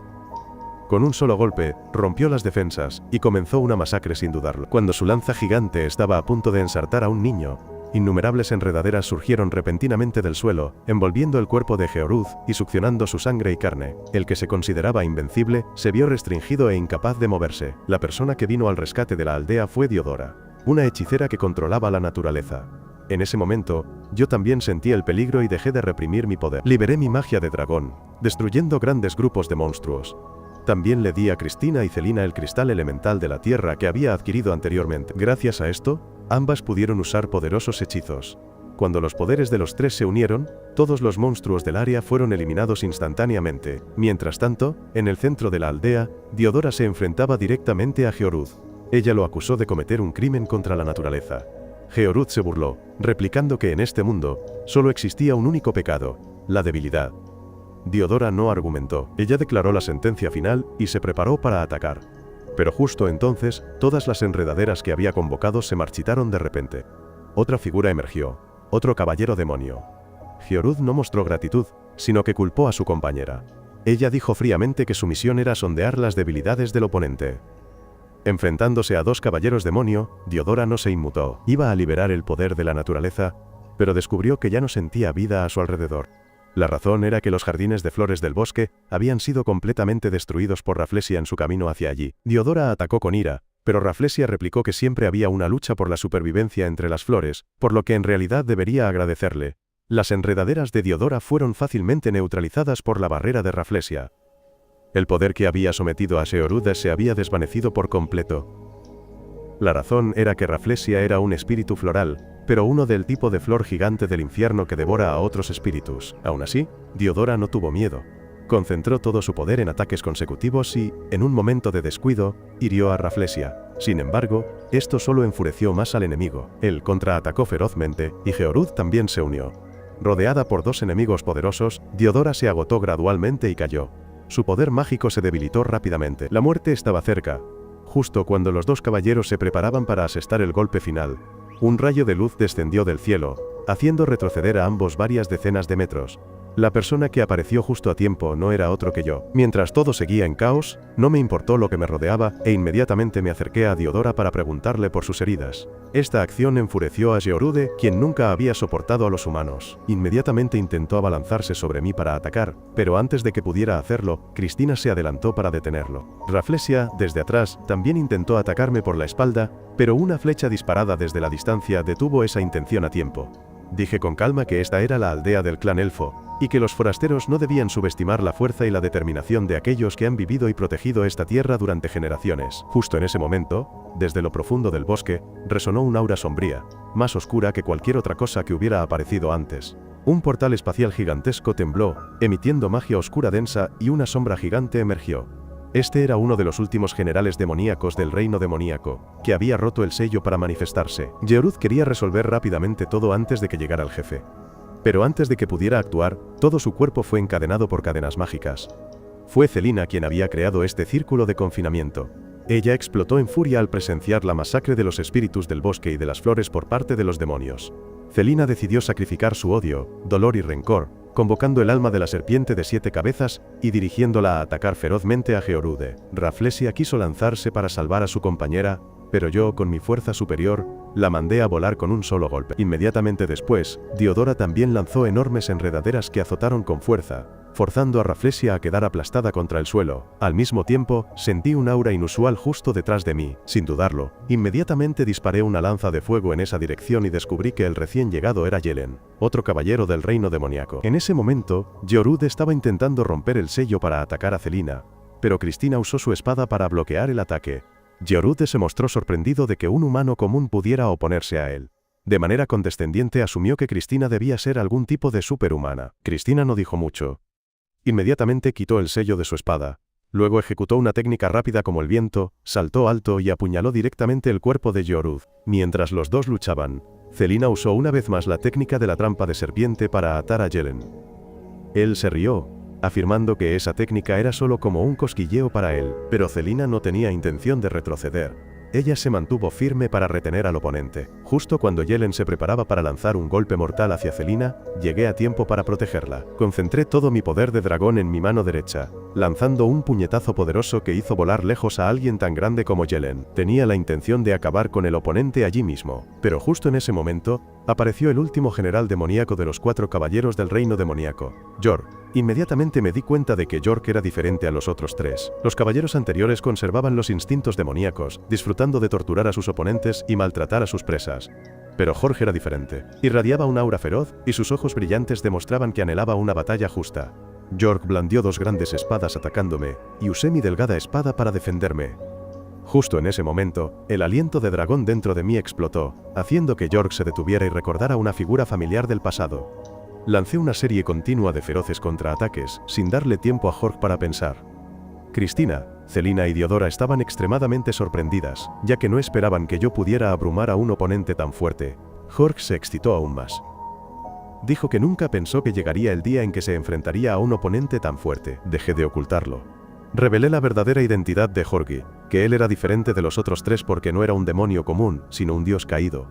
Con un solo golpe, rompió las defensas, y comenzó una masacre sin dudarlo. Cuando su lanza gigante estaba a punto de ensartar a un niño, innumerables enredaderas surgieron repentinamente del suelo, envolviendo el cuerpo de Georud y succionando su sangre y carne. El que se consideraba invencible, se vio restringido e incapaz de moverse. La persona que vino al rescate de la aldea fue Diodora, una hechicera que controlaba la naturaleza. En ese momento, yo también sentí el peligro y dejé de reprimir mi poder. Liberé mi magia de dragón, destruyendo grandes grupos de monstruos. También le di a Cristina y Celina el cristal elemental de la tierra que había adquirido anteriormente. Gracias a esto, ambas pudieron usar poderosos hechizos. Cuando los poderes de los 3 se unieron, todos los monstruos del área fueron eliminados instantáneamente. Mientras tanto, en el centro de la aldea, Diodora se enfrentaba directamente a Georud. Ella lo acusó de cometer un crimen contra la naturaleza. Georud se burló, replicando que en este mundo, solo existía un único pecado: la debilidad. Diodora no argumentó. Ella declaró la sentencia final y se preparó para atacar. Pero justo entonces, todas las enredaderas que había convocado se marchitaron de repente. Otra figura emergió. Otro caballero demonio. Georud no mostró gratitud, sino que culpó a su compañera. Ella dijo fríamente que su misión era sondear las debilidades del oponente. Enfrentándose a 2 caballeros demonio, Diodora no se inmutó. Iba a liberar el poder de la naturaleza. pero descubrió que ya no sentía vida a su alrededor. La razón era que los jardines de flores del bosque habían sido completamente destruidos por Rafflesia en su camino hacia allí. Diodora atacó con ira, pero Rafflesia replicó que siempre había una lucha por la supervivencia entre las flores, por lo que en realidad debería agradecerle. Las enredaderas de Diodora fueron fácilmente neutralizadas por la barrera de Rafflesia. El poder que había sometido a Sheorude se había desvanecido por completo. La razón era que Rafflesia era un espíritu floral, pero uno del tipo de flor gigante del infierno que devora a otros espíritus. Aún así, Diodora no tuvo miedo. Concentró todo su poder en ataques consecutivos y, en un momento de descuido, hirió a Rafflesia. Sin embargo, esto solo enfureció más al enemigo. Él contraatacó ferozmente, y Sheorude también se unió. Rodeada por dos enemigos poderosos, Diodora se agotó gradualmente y cayó. Su poder mágico se debilitó rápidamente. La muerte estaba cerca. Justo cuando los dos caballeros se preparaban para asestar el golpe final, un rayo de luz descendió del cielo, haciendo retroceder a ambos varias decenas de metros. La persona que apareció justo a tiempo no era otro que yo. Mientras todo seguía en caos, no me importó lo que me rodeaba e inmediatamente me acerqué a Diodora para preguntarle por sus heridas. Esta acción enfureció a Sheorude, quien nunca había soportado a los humanos. Inmediatamente intentó abalanzarse sobre mí para atacar, pero antes de que pudiera hacerlo, Cristina se adelantó para detenerlo. Rafflesia, desde atrás, también intentó atacarme por la espalda, pero una flecha disparada desde la distancia detuvo esa intención a tiempo. Dije con calma que esta era la aldea del clan elfo, y que los forasteros no debían subestimar la fuerza y la determinación de aquellos que han vivido y protegido esta tierra durante generaciones. Justo en ese momento, desde lo profundo del bosque, resonó un aura sombría, más oscura que cualquier otra cosa que hubiera aparecido antes. Un portal espacial gigantesco tembló, emitiendo magia oscura densa y una sombra gigante emergió. Este era uno de los últimos generales demoníacos del reino demoníaco, que había roto el sello para manifestarse. Sheorude quería resolver rápidamente todo antes de que llegara el jefe. Pero antes de que pudiera actuar, todo su cuerpo fue encadenado por cadenas mágicas. Fue Celina quien había creado este círculo de confinamiento. Ella explotó en furia al presenciar la masacre de los espíritus del bosque y de las flores por parte de los demonios. Celina decidió sacrificar su odio, dolor y rencor, convocando el alma de la serpiente de 7 cabezas y dirigiéndola a atacar ferozmente a Sheorude. Rafflesia quiso lanzarse para salvar a su compañera, pero yo, con mi fuerza superior, la mandé a volar con un solo golpe. Inmediatamente después, Diodora también lanzó enormes enredaderas que azotaron con fuerza, forzando a Rafflesia a quedar aplastada contra el suelo. Al mismo tiempo, sentí un aura inusual justo detrás de mí. Sin dudarlo, inmediatamente disparé una lanza de fuego en esa dirección y descubrí que el recién llegado era Yelen, otro caballero del reino demoníaco. En ese momento, Sheorude estaba intentando romper el sello para atacar a Celina, pero Cristina usó su espada para bloquear el ataque. Sheorude se mostró sorprendido de que un humano común pudiera oponerse a él. De manera condescendiente asumió que Cristina debía ser algún tipo de superhumana. Cristina no dijo mucho. Inmediatamente quitó el sello de su espada. Luego ejecutó una técnica rápida como el viento, saltó alto y apuñaló directamente el cuerpo de Sheorude. Mientras los dos luchaban, Celina usó una vez más la técnica de la trampa de serpiente para atar a Yelen. Él se rió, afirmando que esa técnica era solo como un cosquilleo para él, pero Celina no tenía intención de retroceder. Ella se mantuvo firme para retener al oponente. Justo cuando Yelen se preparaba para lanzar un golpe mortal hacia Celina, llegué a tiempo para protegerla. Concentré todo mi poder de dragón en mi mano derecha, lanzando un puñetazo poderoso que hizo volar lejos a alguien tan grande como Yelen. Tenía la intención de acabar con el oponente allí mismo, pero justo en ese momento, apareció el último general demoníaco de los 4 caballeros del reino demoníaco, York. Inmediatamente me di cuenta de que York era diferente a los otros 3. Los caballeros anteriores conservaban los instintos demoníacos, disfrutando de torturar a sus oponentes y maltratar a sus presas. Pero Jorge era diferente. Irradiaba un aura feroz, y sus ojos brillantes demostraban que anhelaba una batalla justa. York blandió 2 grandes espadas atacándome, y usé mi delgada espada para defenderme. Justo en ese momento, el aliento de dragón dentro de mí explotó, haciendo que York se detuviera y recordara una figura familiar del pasado. Lancé una serie continua de feroces contraataques, sin darle tiempo a Jorge para pensar. Cristina, Celina y Diodora estaban extremadamente sorprendidas, ya que no esperaban que yo pudiera abrumar a un oponente tan fuerte. Jorge se excitó aún más. Dijo que nunca pensó que llegaría el día en que se enfrentaría a un oponente tan fuerte. Dejé de ocultarlo. Revelé la verdadera identidad de Jorge, que él era diferente de los otros 3 porque no era un demonio común, sino un dios caído.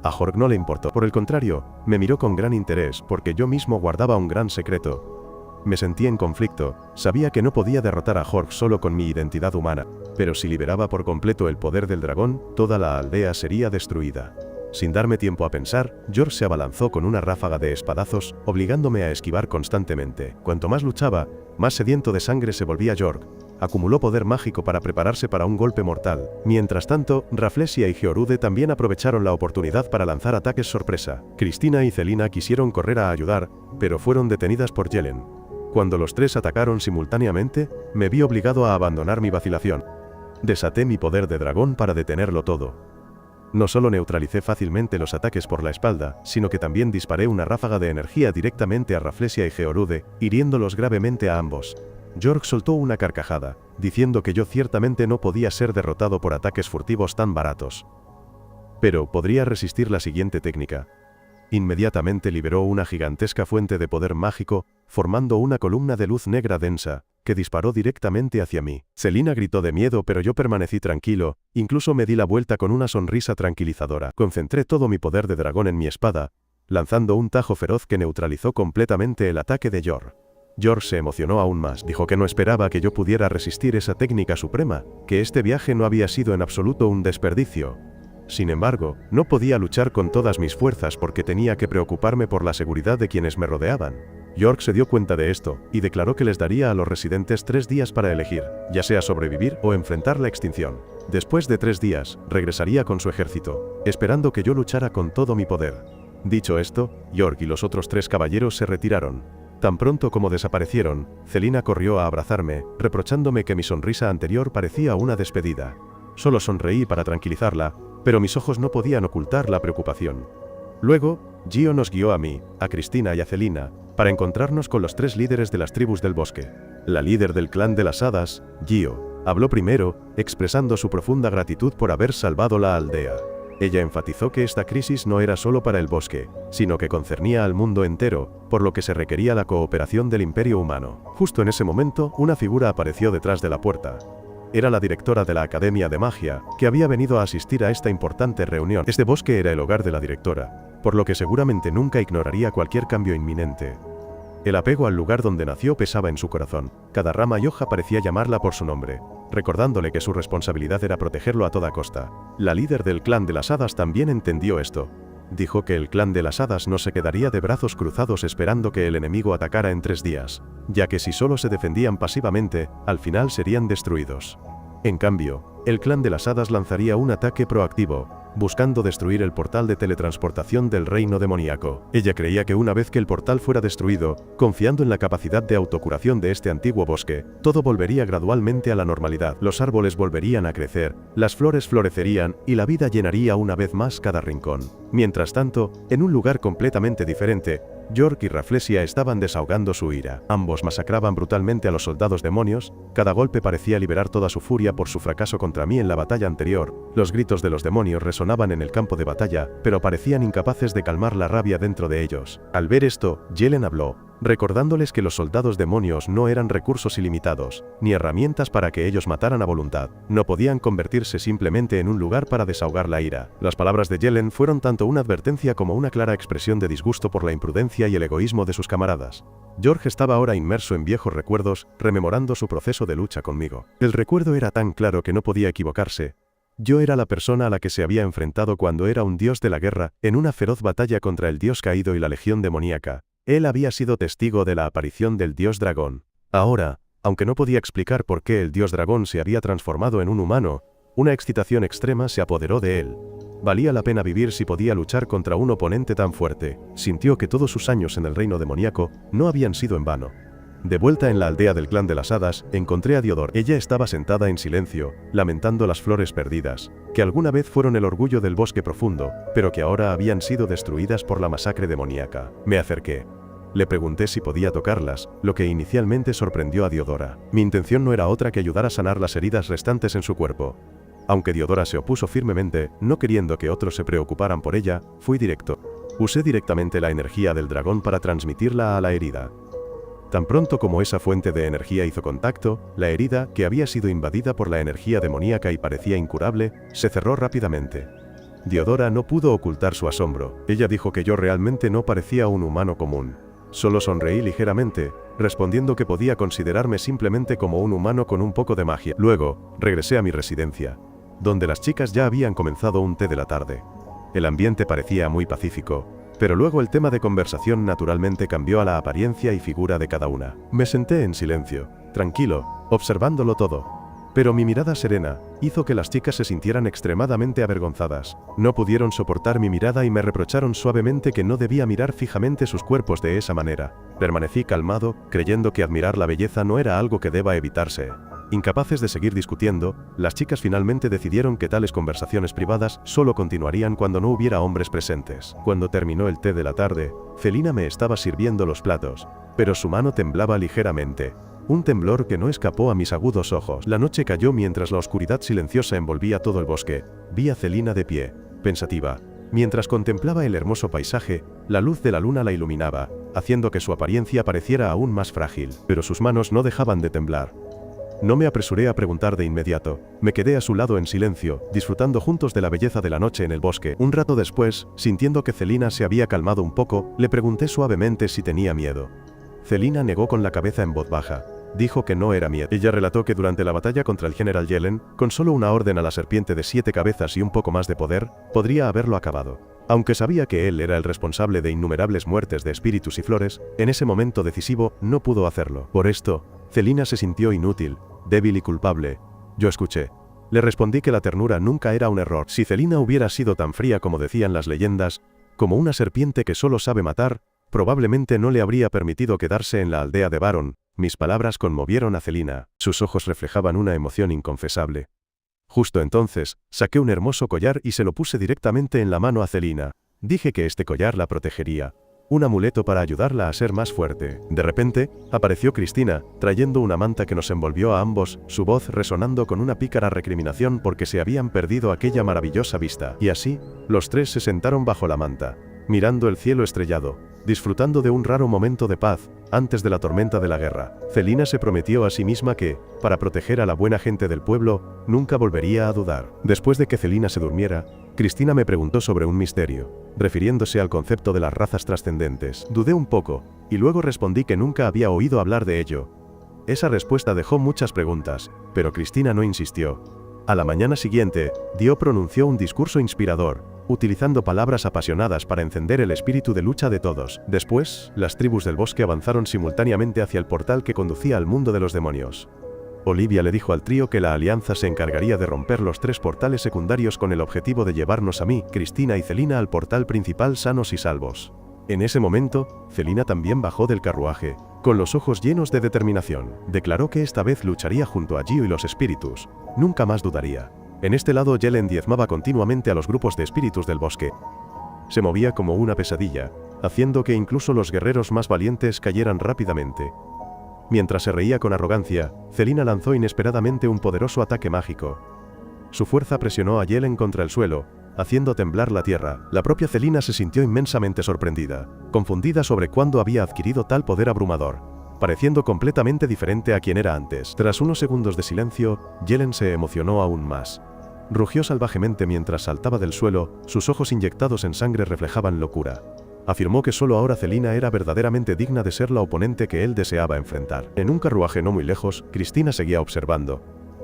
A Jorge no le importó. Por el contrario, me miró con gran interés porque yo mismo guardaba un gran secreto. Me sentí en conflicto, sabía que no podía derrotar a Jorge solo con mi identidad humana, pero si liberaba por completo el poder del dragón, toda la aldea sería destruida. Sin darme tiempo a pensar, York se abalanzó con una ráfaga de espadazos, obligándome a esquivar constantemente. Cuanto más luchaba, más sediento de sangre se volvía York. Acumuló poder mágico para prepararse para un golpe mortal. Mientras tanto, Rafflesia y Georude también aprovecharon la oportunidad para lanzar ataques sorpresa. Cristina y Celina quisieron correr a ayudar, pero fueron detenidas por Yelen. Cuando los tres atacaron simultáneamente, me vi obligado a abandonar mi vacilación. Desaté mi poder de dragón para detenerlo todo. No solo neutralicé fácilmente los ataques por la espalda, sino que también disparé una ráfaga de energía directamente a Rafflesia y Georude, hiriéndolos gravemente a ambos. York soltó una carcajada, diciendo que yo ciertamente no podía ser derrotado por ataques furtivos tan baratos. Pero podría resistir la siguiente técnica. Inmediatamente liberó una gigantesca fuente de poder mágico, formando una columna de luz negra densa, que disparó directamente hacia mí. Celina gritó de miedo, pero yo permanecí tranquilo, incluso me di la vuelta con una sonrisa tranquilizadora. Concentré todo mi poder de dragón en mi espada, lanzando un tajo feroz que neutralizó completamente el ataque de York. York se emocionó aún más, dijo que no esperaba que yo pudiera resistir esa técnica suprema, que este viaje no había sido en absoluto un desperdicio. Sin embargo, no podía luchar con todas mis fuerzas porque tenía que preocuparme por la seguridad de quienes me rodeaban. York se dio cuenta de esto, y declaró que les daría a los residentes 3 días para elegir, ya sea sobrevivir o enfrentar la extinción. Después de 3 días, regresaría con su ejército, esperando que yo luchara con todo mi poder. Dicho esto, York y los otros 3 caballeros se retiraron. Tan pronto como desaparecieron, Celina corrió a abrazarme, reprochándome que mi sonrisa anterior parecía una despedida. Solo sonreí para tranquilizarla, pero mis ojos no podían ocultar la preocupación. Luego, Gio nos guió a mí, a Cristina y a Celina, para encontrarnos con los 3 líderes de las tribus del bosque. La líder del clan de las hadas, Gio, habló primero, expresando su profunda gratitud por haber salvado la aldea. Ella enfatizó que esta crisis no era solo para el bosque, sino que concernía al mundo entero, por lo que se requería la cooperación del Imperio Humano. Justo en ese momento, una figura apareció detrás de la puerta. Era la directora de la Academia de Magia, que había venido a asistir a esta importante reunión. Este bosque era el hogar de la directora, por lo que seguramente nunca ignoraría cualquier cambio inminente. El apego al lugar donde nació pesaba en su corazón. Cada rama y hoja parecía llamarla por su nombre, recordándole que su responsabilidad era protegerlo a toda costa. La líder del clan de las hadas también entendió esto. Dijo que el clan de las hadas no se quedaría de brazos cruzados esperando que el enemigo atacara en 3 días, ya que si solo se defendían pasivamente, al final serían destruidos. En cambio, el clan de las hadas lanzaría un ataque proactivo, buscando destruir el portal de teletransportación del reino demoníaco. Ella creía que una vez que el portal fuera destruido, confiando en la capacidad de autocuración de este antiguo bosque, todo volvería gradualmente a la normalidad. Los árboles volverían a crecer, las flores florecerían y la vida llenaría una vez más cada rincón. Mientras tanto, en un lugar completamente diferente, York y Rafflesia estaban desahogando su ira. Ambos masacraban brutalmente a los soldados demonios, cada golpe parecía liberar toda su furia por su fracaso contra mí en la batalla anterior. Los gritos de los demonios resonaban en el campo de batalla, pero parecían incapaces de calmar la rabia dentro de ellos. Al ver esto, Yelen habló, recordándoles que los soldados demonios no eran recursos ilimitados, ni herramientas para que ellos mataran a voluntad. No podían convertirse simplemente en un lugar para desahogar la ira. Las palabras de Yelen fueron tanto una advertencia como una clara expresión de disgusto por la imprudencia y el egoísmo de sus camaradas. George estaba ahora inmerso en viejos recuerdos, rememorando su proceso de lucha conmigo. El recuerdo era tan claro que no podía equivocarse. Yo era la persona a la que se había enfrentado cuando era un dios de la guerra, en una feroz batalla contra el dios caído y la legión demoníaca. Él había sido testigo de la aparición del dios dragón. Ahora, aunque no podía explicar por qué el dios dragón se había transformado en un humano, una excitación extrema se apoderó de él. Valía la pena vivir si podía luchar contra un oponente tan fuerte. Sintió que todos sus años en el reino demoníaco no habían sido en vano. De vuelta en la aldea del clan de las hadas, encontré a Diodor. Ella estaba sentada en silencio, lamentando las flores perdidas, que alguna vez fueron el orgullo del bosque profundo, pero que ahora habían sido destruidas por la masacre demoníaca. Me acerqué. Le pregunté si podía tocarlas, lo que inicialmente sorprendió a Diodora. Mi intención no era otra que ayudar a sanar las heridas restantes en su cuerpo. Aunque Diodora se opuso firmemente, no queriendo que otros se preocuparan por ella, fui directo. Usé directamente la energía del dragón para transmitirla a la herida. Tan pronto como esa fuente de energía hizo contacto, la herida, que había sido invadida por la energía demoníaca y parecía incurable, se cerró rápidamente. Diodora no pudo ocultar su asombro. Ella dijo que yo realmente no parecía un humano común. Solo sonreí ligeramente, respondiendo que podía considerarme simplemente como un humano con un poco de magia. Luego, regresé a mi residencia, donde las chicas ya habían comenzado un té de la tarde. El ambiente parecía muy pacífico, pero luego el tema de conversación naturalmente cambió a la apariencia y figura de cada una. Me senté en silencio, tranquilo, observándolo todo. Pero mi mirada serena hizo que las chicas se sintieran extremadamente avergonzadas. No pudieron soportar mi mirada y me reprocharon suavemente que no debía mirar fijamente sus cuerpos de esa manera. Permanecí calmado, creyendo que admirar la belleza no era algo que deba evitarse. Incapaces de seguir discutiendo, las chicas finalmente decidieron que tales conversaciones privadas solo continuarían cuando no hubiera hombres presentes. Cuando terminó el té de la tarde, Celina me estaba sirviendo los platos, pero su mano temblaba ligeramente. Un temblor que no escapó a mis agudos ojos. La noche cayó mientras la oscuridad silenciosa envolvía todo el bosque. Vi a Celina de pie, pensativa. Mientras contemplaba el hermoso paisaje, la luz de la luna la iluminaba, haciendo que su apariencia pareciera aún más frágil, pero sus manos no dejaban de temblar. No me apresuré a preguntar de inmediato. Me quedé a su lado en silencio, disfrutando juntos de la belleza de la noche en el bosque. Un rato después, sintiendo que Celina se había calmado un poco, le pregunté suavemente si tenía miedo. Celina negó con la cabeza en voz baja. Dijo que no era miedo. Ella relató que durante la batalla contra el general Yelen, con solo una orden a la serpiente de 7 cabezas y un poco más de poder, podría haberlo acabado. Aunque sabía que él era el responsable de innumerables muertes de espíritus y flores, en ese momento decisivo no pudo hacerlo. Por esto, Celina se sintió inútil, débil y culpable. Yo escuché. Le respondí que la ternura nunca era un error. Si Celina hubiera sido tan fría como decían las leyendas, como una serpiente que solo sabe matar, probablemente no le habría permitido quedarse en la aldea de Baron. Mis palabras conmovieron a Celina. Sus ojos reflejaban una emoción inconfesable. Justo entonces, saqué un hermoso collar y se lo puse directamente en la mano a Celina. Dije que este collar la protegería. Un amuleto para ayudarla a ser más fuerte. De repente, apareció Cristina, trayendo una manta que nos envolvió a ambos, su voz resonando con una pícara recriminación porque se habían perdido aquella maravillosa vista. Y así, los tres se sentaron bajo la manta, mirando el cielo estrellado, disfrutando de un raro momento de paz, antes de la tormenta de la guerra. Celina se prometió a sí misma que, para proteger a la buena gente del pueblo, nunca volvería a dudar. Después de que Celina se durmiera, Cristina me preguntó sobre un misterio, refiriéndose al concepto de las razas trascendentes. Dudé un poco, y luego respondí que nunca había oído hablar de ello. Esa respuesta dejó muchas preguntas, pero Cristina no insistió. A la mañana siguiente, Dio pronunció un discurso inspirador, utilizando palabras apasionadas para encender el espíritu de lucha de todos. Después, las tribus del bosque avanzaron simultáneamente hacia el portal que conducía al mundo de los demonios. Olivia le dijo al trío que la alianza se encargaría de romper los 3 portales secundarios con el objetivo de llevarnos a mí, Cristina y Celina al portal principal sanos y salvos. En ese momento, Celina también bajó del carruaje, con los ojos llenos de determinación. Declaró que esta vez lucharía junto a Gio y los espíritus. Nunca más dudaría. En este lado Yelen diezmaba continuamente a los grupos de espíritus del bosque. Se movía como una pesadilla, haciendo que incluso los guerreros más valientes cayeran rápidamente. Mientras se reía con arrogancia, Celina lanzó inesperadamente un poderoso ataque mágico. Su fuerza presionó a Yelen contra el suelo, haciendo temblar la tierra. La propia Celina se sintió inmensamente sorprendida, confundida sobre cuándo había adquirido tal poder abrumador, pareciendo completamente diferente a quien era antes. Tras unos segundos de silencio, Yelen se emocionó aún más. Rugió salvajemente mientras saltaba del suelo, sus ojos inyectados en sangre reflejaban locura. Afirmó que solo ahora Celina era verdaderamente digna de ser la oponente que él deseaba enfrentar. En un carruaje no muy lejos, Cristina seguía observando.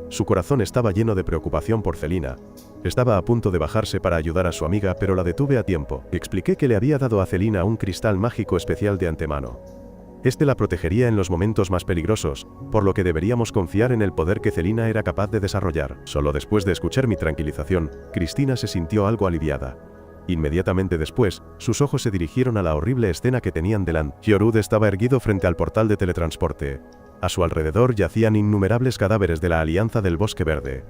Su corazón estaba lleno de preocupación por Celina. Estaba a punto de bajarse para ayudar a su amiga, pero la detuve a tiempo. Expliqué que le había dado a Celina un cristal mágico especial de antemano. Este la protegería en los momentos más peligrosos, por lo que deberíamos confiar en el poder que Celina era capaz de desarrollar. Solo después de escuchar mi tranquilización, Cristina se sintió algo aliviada. Inmediatamente después, sus ojos se dirigieron a la horrible escena que tenían delante. Giorud estaba erguido frente al portal de teletransporte. A su alrededor yacían innumerables cadáveres de la Alianza del Bosque Verde.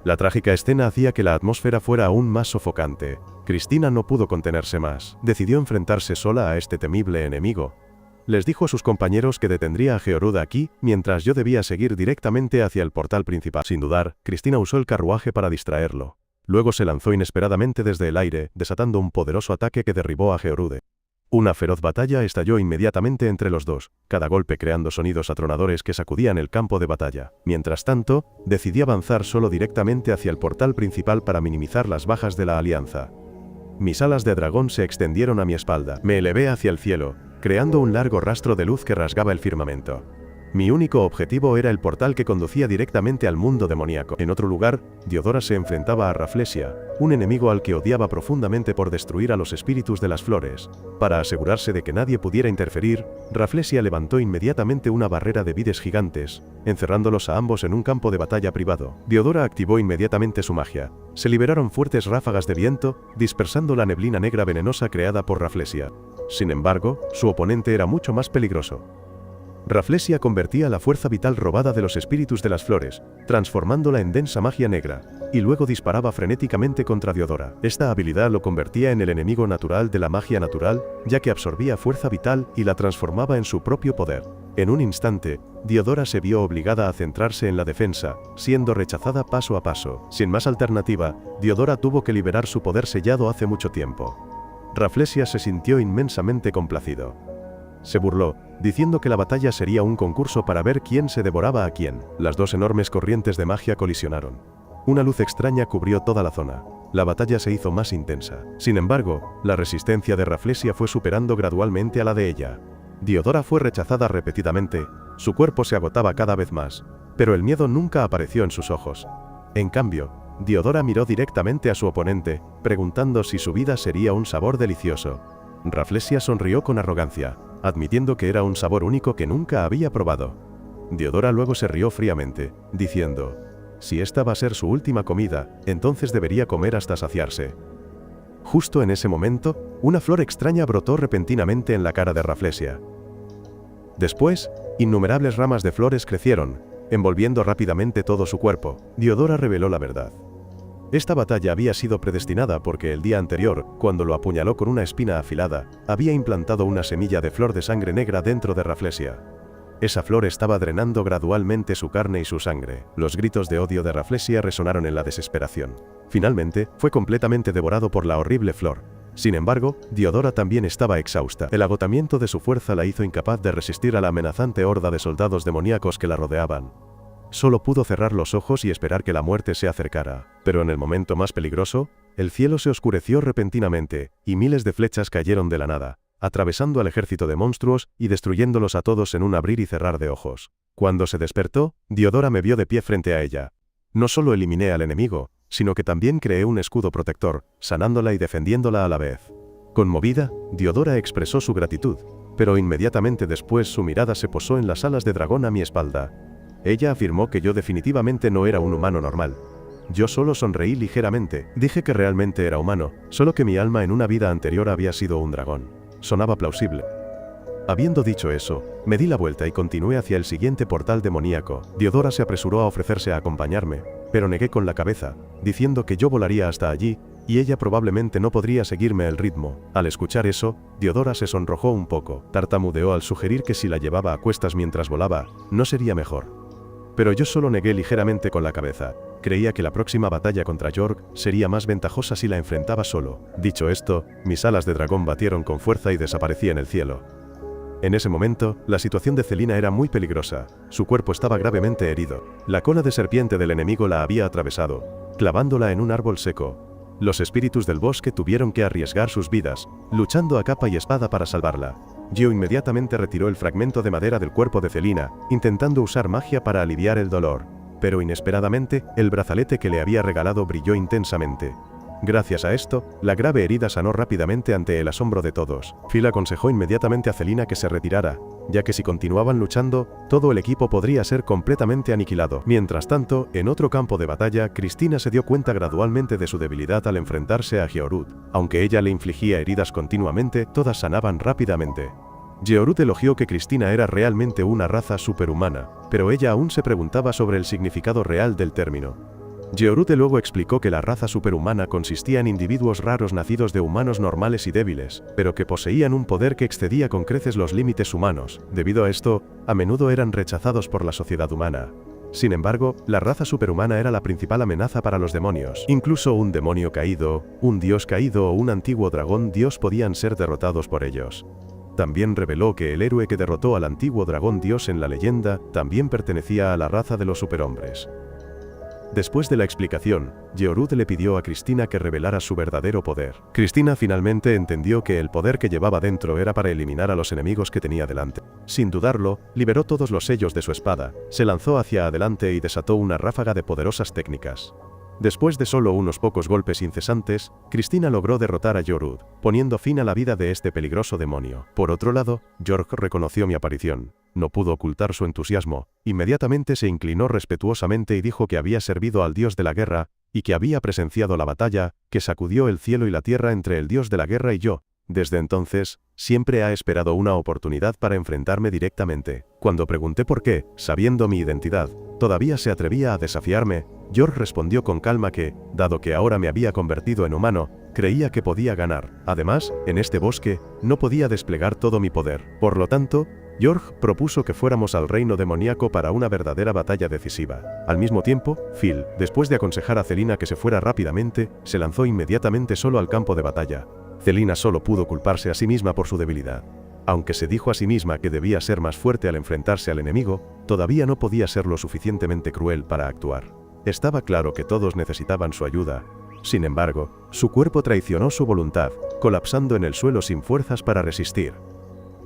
La trágica escena hacía que la atmósfera fuera aún más sofocante. Cristina no pudo contenerse más. Decidió enfrentarse sola a este temible enemigo. Les dijo a sus compañeros que detendría a Giorud aquí, mientras yo debía seguir directamente hacia el portal principal. Sin dudar, Cristina usó el carruaje para distraerlo. Luego se lanzó inesperadamente desde el aire, desatando un poderoso ataque que derribó a Giorud. Una feroz batalla estalló inmediatamente entre los dos, cada golpe creando sonidos atronadores que sacudían el campo de batalla. Mientras tanto, decidí avanzar solo directamente hacia el portal principal para minimizar las bajas de la Alianza. Mis alas de dragón se extendieron a mi espalda. Me elevé hacia el cielo, creando un largo rastro de luz que rasgaba el firmamento. Mi único objetivo era el portal que conducía directamente al mundo demoníaco. En otro lugar, Diodora se enfrentaba a Rafflesia, un enemigo al que odiaba profundamente por destruir a los espíritus de las flores. Para asegurarse de que nadie pudiera interferir, Rafflesia levantó inmediatamente una barrera de vides gigantes, encerrándolos a ambos en un campo de batalla privado. Diodora activó inmediatamente su magia. Se liberaron fuertes ráfagas de viento, dispersando la neblina negra venenosa creada por Rafflesia. Sin embargo, su oponente era mucho más peligroso. Rafflesia convertía la fuerza vital robada de los espíritus de las flores, transformándola en densa magia negra, y luego disparaba frenéticamente contra Diodora. Esta habilidad lo convertía en el enemigo natural de la magia natural, ya que absorbía fuerza vital y la transformaba en su propio poder. En un instante, Diodora se vio obligada a centrarse en la defensa, siendo rechazada paso a paso. Sin más alternativa, Diodora tuvo que liberar su poder sellado hace mucho tiempo. Rafflesia se sintió inmensamente complacido. Se burló, diciendo que la batalla sería un concurso para ver quién se devoraba a quién. Las dos enormes corrientes de magia colisionaron. Una luz extraña cubrió toda la zona. La batalla se hizo más intensa. Sin embargo, la resistencia de Rafflesia fue superando gradualmente a la de ella. Diodora fue rechazada repetidamente, su cuerpo se agotaba cada vez más, pero el miedo nunca apareció en sus ojos. En cambio, Diodora miró directamente a su oponente, preguntando si su vida sería un sabor delicioso. Rafflesia sonrió con arrogancia, admitiendo que era un sabor único que nunca había probado. Diodora luego se rió fríamente, diciendo: si esta va a ser su última comida, entonces debería comer hasta saciarse. Justo en ese momento, una flor extraña brotó repentinamente en la cara de Rafflesia. Después, innumerables ramas de flores crecieron, envolviendo rápidamente todo su cuerpo. Diodora reveló la verdad. Esta batalla había sido predestinada porque el día anterior, cuando lo apuñaló con una espina afilada, había implantado una semilla de flor de sangre negra dentro de Rafflesia. Esa flor estaba drenando gradualmente su carne y su sangre. Los gritos de odio de Rafflesia resonaron en la desesperación. Finalmente, fue completamente devorado por la horrible flor. Sin embargo, Diodora también estaba exhausta. El agotamiento de su fuerza la hizo incapaz de resistir a la amenazante horda de soldados demoníacos que la rodeaban. Solo pudo cerrar los ojos y esperar que la muerte se acercara. Pero en el momento más peligroso, el cielo se oscureció repentinamente, y miles de flechas cayeron de la nada, atravesando al ejército de monstruos y destruyéndolos a todos en un abrir y cerrar de ojos. Cuando se despertó, Diodora me vio de pie frente a ella. No solo eliminé al enemigo, sino que también creé un escudo protector, sanándola y defendiéndola a la vez. Conmovida, Diodora expresó su gratitud, pero inmediatamente después su mirada se posó en las alas de dragón a mi espalda. Ella afirmó que yo definitivamente no era un humano normal. Yo solo sonreí ligeramente, dije que realmente era humano, solo que mi alma en una vida anterior había sido un dragón. Sonaba plausible. Habiendo dicho eso, me di la vuelta y continué hacia el siguiente portal demoníaco. Diodora se apresuró a ofrecerse a acompañarme, pero negué con la cabeza, diciendo que yo volaría hasta allí, y ella probablemente no podría seguirme el ritmo. Al escuchar eso, Diodora se sonrojó un poco, tartamudeó al sugerir que si la llevaba a cuestas mientras volaba, no sería mejor. Pero yo solo negué ligeramente con la cabeza. Creía que la próxima batalla contra York sería más ventajosa si la enfrentaba solo. Dicho esto, mis alas de dragón batieron con fuerza y desaparecí en el cielo. En ese momento, la situación de Celina era muy peligrosa. Su cuerpo estaba gravemente herido. La cola de serpiente del enemigo la había atravesado, clavándola en un árbol seco. Los espíritus del bosque tuvieron que arriesgar sus vidas, luchando a capa y espada para salvarla. Gio inmediatamente retiró el fragmento de madera del cuerpo de Celina, intentando usar magia para aliviar el dolor. Pero inesperadamente, el brazalete que le había regalado brilló intensamente. Gracias a esto, la grave herida sanó rápidamente ante el asombro de todos. Phil aconsejó inmediatamente a Celina que se retirara, ya que si continuaban luchando, todo el equipo podría ser completamente aniquilado. Mientras tanto, en otro campo de batalla, Cristina se dio cuenta gradualmente de su debilidad al enfrentarse a Georud. Aunque ella le infligía heridas continuamente, todas sanaban rápidamente. Georud elogió que Cristina era realmente una raza superhumana, pero ella aún se preguntaba sobre el significado real del término. Georud luego explicó que la raza superhumana consistía en individuos raros nacidos de humanos normales y débiles, pero que poseían un poder que excedía con creces los límites humanos. Debido a esto, a menudo eran rechazados por la sociedad humana. Sin embargo, la raza superhumana era la principal amenaza para los demonios. Incluso un demonio caído, un dios caído o un antiguo dragón dios podían ser derrotados por ellos. También reveló que el héroe que derrotó al antiguo dragón dios en la leyenda también pertenecía a la raza de los superhombres. Después de la explicación, Yeorud le pidió a Cristina que revelara su verdadero poder. Cristina finalmente entendió que el poder que llevaba dentro era para eliminar a los enemigos que tenía delante. Sin dudarlo, liberó todos los sellos de su espada, se lanzó hacia adelante y desató una ráfaga de poderosas técnicas. Después de solo unos pocos golpes incesantes, Cristina logró derrotar a Yeorud, poniendo fin a la vida de este peligroso demonio. Por otro lado, York reconoció mi aparición. No pudo ocultar su entusiasmo, inmediatamente se inclinó respetuosamente y dijo que había servido al dios de la guerra, y que había presenciado la batalla, que sacudió el cielo y la tierra entre el dios de la guerra y yo. Desde entonces, siempre ha esperado una oportunidad para enfrentarme directamente. Cuando pregunté por qué, sabiendo mi identidad, todavía se atrevía a desafiarme, York respondió con calma que, dado que ahora me había convertido en humano, creía que podía ganar. Además, en este bosque, no podía desplegar todo mi poder. Por lo tanto, York propuso que fuéramos al reino demoníaco para una verdadera batalla decisiva. Al mismo tiempo, Phil, después de aconsejar a Celina que se fuera rápidamente, se lanzó inmediatamente solo al campo de batalla. Celina solo pudo culparse a sí misma por su debilidad. Aunque se dijo a sí misma que debía ser más fuerte al enfrentarse al enemigo, todavía no podía ser lo suficientemente cruel para actuar. Estaba claro que todos necesitaban su ayuda. Sin embargo, su cuerpo traicionó su voluntad, colapsando en el suelo sin fuerzas para resistir.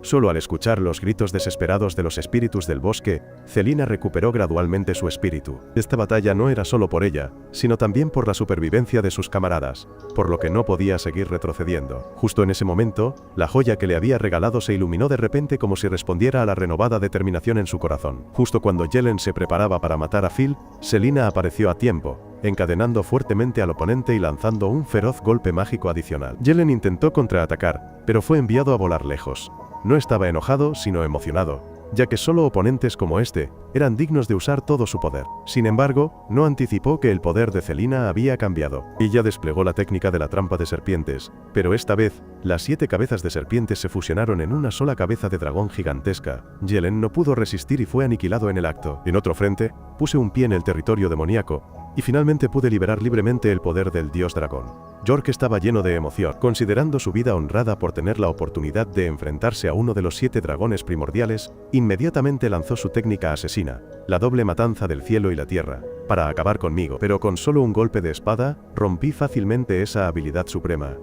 Solo al escuchar los gritos desesperados de los espíritus del bosque, Celina recuperó gradualmente su espíritu. Esta batalla no era solo por ella, sino también por la supervivencia de sus camaradas, por lo que no podía seguir retrocediendo. Justo en ese momento, la joya que le había regalado se iluminó de repente como si respondiera a la renovada determinación en su corazón. Justo cuando Yelen se preparaba para matar a Phil, Celina apareció a tiempo, encadenando fuertemente al oponente y lanzando un feroz golpe mágico adicional. Yelen intentó contraatacar, pero fue enviado a volar lejos. No estaba enojado, sino emocionado, ya que solo oponentes como este eran dignos de usar todo su poder. Sin embargo, no anticipó que el poder de Celina había cambiado. Ella desplegó la técnica de la trampa de serpientes, pero esta vez, las 7 cabezas de serpientes se fusionaron en una sola cabeza de dragón gigantesca. Yelen no pudo resistir y fue aniquilado en el acto. En otro frente, puse un pie en el territorio demoníaco, y finalmente pude liberar libremente el poder del dios dragón. York estaba lleno de emoción, considerando su vida honrada por tener la oportunidad de enfrentarse a uno de los 7 dragones primordiales. Inmediatamente lanzó su técnica asesina, la doble matanza del cielo y la tierra, para acabar conmigo, pero con solo un golpe de espada, rompí fácilmente esa habilidad suprema.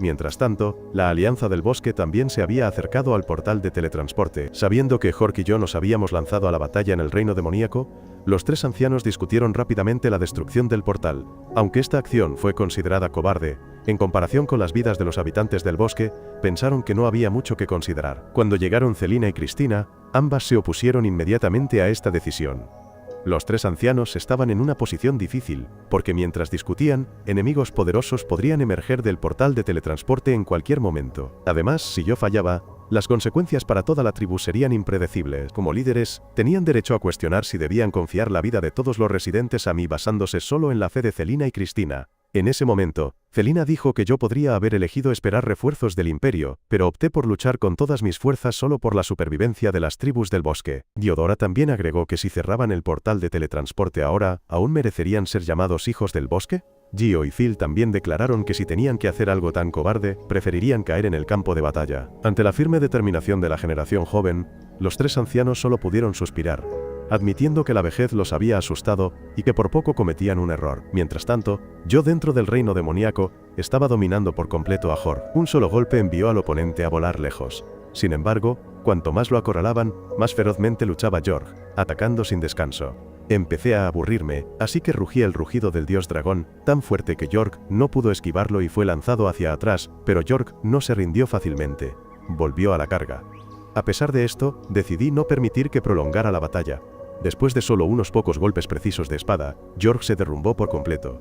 Mientras tanto, la Alianza del Bosque también se había acercado al portal de teletransporte. Sabiendo que Jork y yo nos habíamos lanzado a la batalla en el reino demoníaco, los 3 ancianos discutieron rápidamente la destrucción del portal. Aunque esta acción fue considerada cobarde, en comparación con las vidas de los habitantes del bosque, pensaron que no había mucho que considerar. Cuando llegaron Celina y Cristina, ambas se opusieron inmediatamente a esta decisión. Los 3 ancianos estaban en una posición difícil, porque mientras discutían, enemigos poderosos podrían emerger del portal de teletransporte en cualquier momento. Además, si yo fallaba, las consecuencias para toda la tribu serían impredecibles. Como líderes, tenían derecho a cuestionar si debían confiar la vida de todos los residentes a mí basándose solo en la fe de Celina y Cristina. En ese momento, Celina dijo que yo podría haber elegido esperar refuerzos del imperio, pero opté por luchar con todas mis fuerzas solo por la supervivencia de las tribus del bosque. Diodora también agregó que si cerraban el portal de teletransporte ahora, ¿aún merecerían ser llamados hijos del bosque? Gio y Phil también declararon que si tenían que hacer algo tan cobarde, preferirían caer en el campo de batalla. Ante la firme determinación de la generación joven, los 3 ancianos solo pudieron suspirar, admitiendo que la vejez los había asustado y que por poco cometían un error. Mientras tanto, yo dentro del reino demoníaco, estaba dominando por completo a Jork. Un solo golpe envió al oponente a volar lejos. Sin embargo, cuanto más lo acorralaban, más ferozmente luchaba York, atacando sin descanso. Empecé a aburrirme, así que rugí el rugido del dios dragón, tan fuerte que York no pudo esquivarlo y fue lanzado hacia atrás, pero York no se rindió fácilmente. Volvió a la carga. A pesar de esto, decidí no permitir que prolongara la batalla. Después de solo unos pocos golpes precisos de espada, York se derrumbó por completo.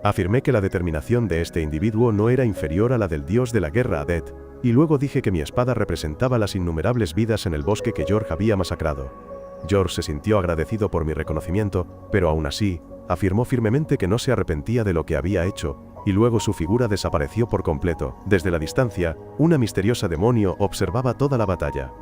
Afirmé que la determinación de este individuo no era inferior a la del dios de la guerra Adet, y luego dije que mi espada representaba las innumerables vidas en el bosque que York había masacrado. York se sintió agradecido por mi reconocimiento, pero aún así, afirmó firmemente que no se arrepentía de lo que había hecho, y luego su figura desapareció por completo. Desde la distancia, una misteriosa demonio observaba toda la batalla.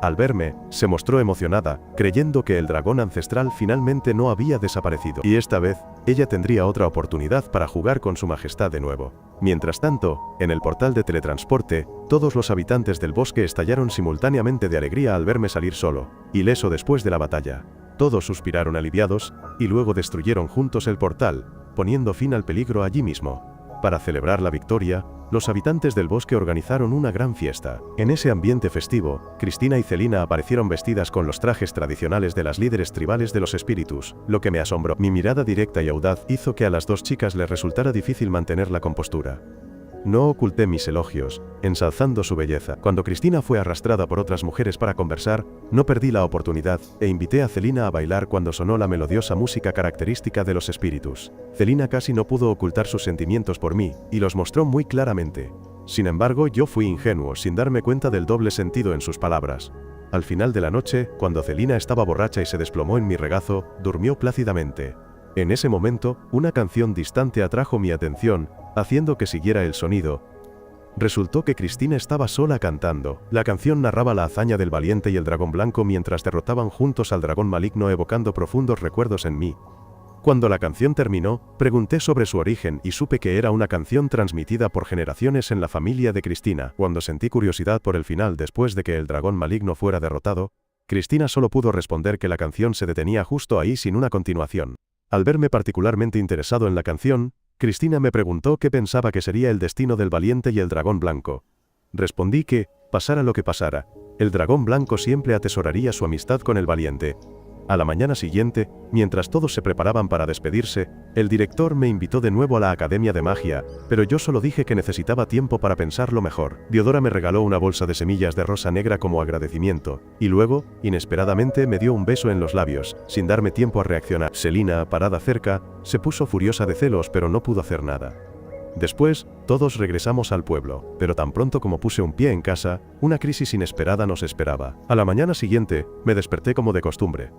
Al verme, se mostró emocionada, creyendo que el dragón ancestral finalmente no había desaparecido, y esta vez, ella tendría otra oportunidad para jugar con su majestad de nuevo. Mientras tanto, en el portal de teletransporte, todos los habitantes del bosque estallaron simultáneamente de alegría al verme salir solo, ileso después de la batalla. Todos suspiraron aliviados, y luego destruyeron juntos el portal, poniendo fin al peligro allí mismo. Para celebrar la victoria, los habitantes del bosque organizaron una gran fiesta. En ese ambiente festivo, Cristina y Celina aparecieron vestidas con los trajes tradicionales de las líderes tribales de los espíritus, lo que me asombró. Mi mirada directa y audaz hizo que a las dos chicas les resultara difícil mantener la compostura. No oculté mis elogios, ensalzando su belleza. Cuando Cristina fue arrastrada por otras mujeres para conversar, no perdí la oportunidad, e invité a Celina a bailar cuando sonó la melodiosa música característica de los espíritus. Celina casi no pudo ocultar sus sentimientos por mí, y los mostró muy claramente. Sin embargo, yo fui ingenuo, sin darme cuenta del doble sentido en sus palabras. Al final de la noche, cuando Celina estaba borracha y se desplomó en mi regazo, durmió plácidamente. En ese momento, una canción distante atrajo mi atención, haciendo que siguiera el sonido. Resultó que Cristina estaba sola cantando. La canción narraba la hazaña del valiente y el dragón blanco mientras derrotaban juntos al dragón maligno, evocando profundos recuerdos en mí. Cuando la canción terminó, pregunté sobre su origen y supe que era una canción transmitida por generaciones en la familia de Cristina. Cuando sentí curiosidad por el final después de que el dragón maligno fuera derrotado, Cristina solo pudo responder que la canción se detenía justo ahí sin una continuación. Al verme particularmente interesado en la canción, Cristina me preguntó qué pensaba que sería el destino del valiente y el dragón blanco. Respondí que, pasara lo que pasara, el dragón blanco siempre atesoraría su amistad con el valiente. A la mañana siguiente, mientras todos se preparaban para despedirse, el director me invitó de nuevo a la Academia de Magia, pero yo solo dije que necesitaba tiempo para pensarlo mejor. Diodora me regaló una bolsa de semillas de rosa negra como agradecimiento, y luego, inesperadamente, me dio un beso en los labios, sin darme tiempo a reaccionar. Celina, parada cerca, se puso furiosa de celos, pero no pudo hacer nada. Después, todos regresamos al pueblo, pero tan pronto como puse un pie en casa, una crisis inesperada nos esperaba. A la mañana siguiente, me desperté como de costumbre.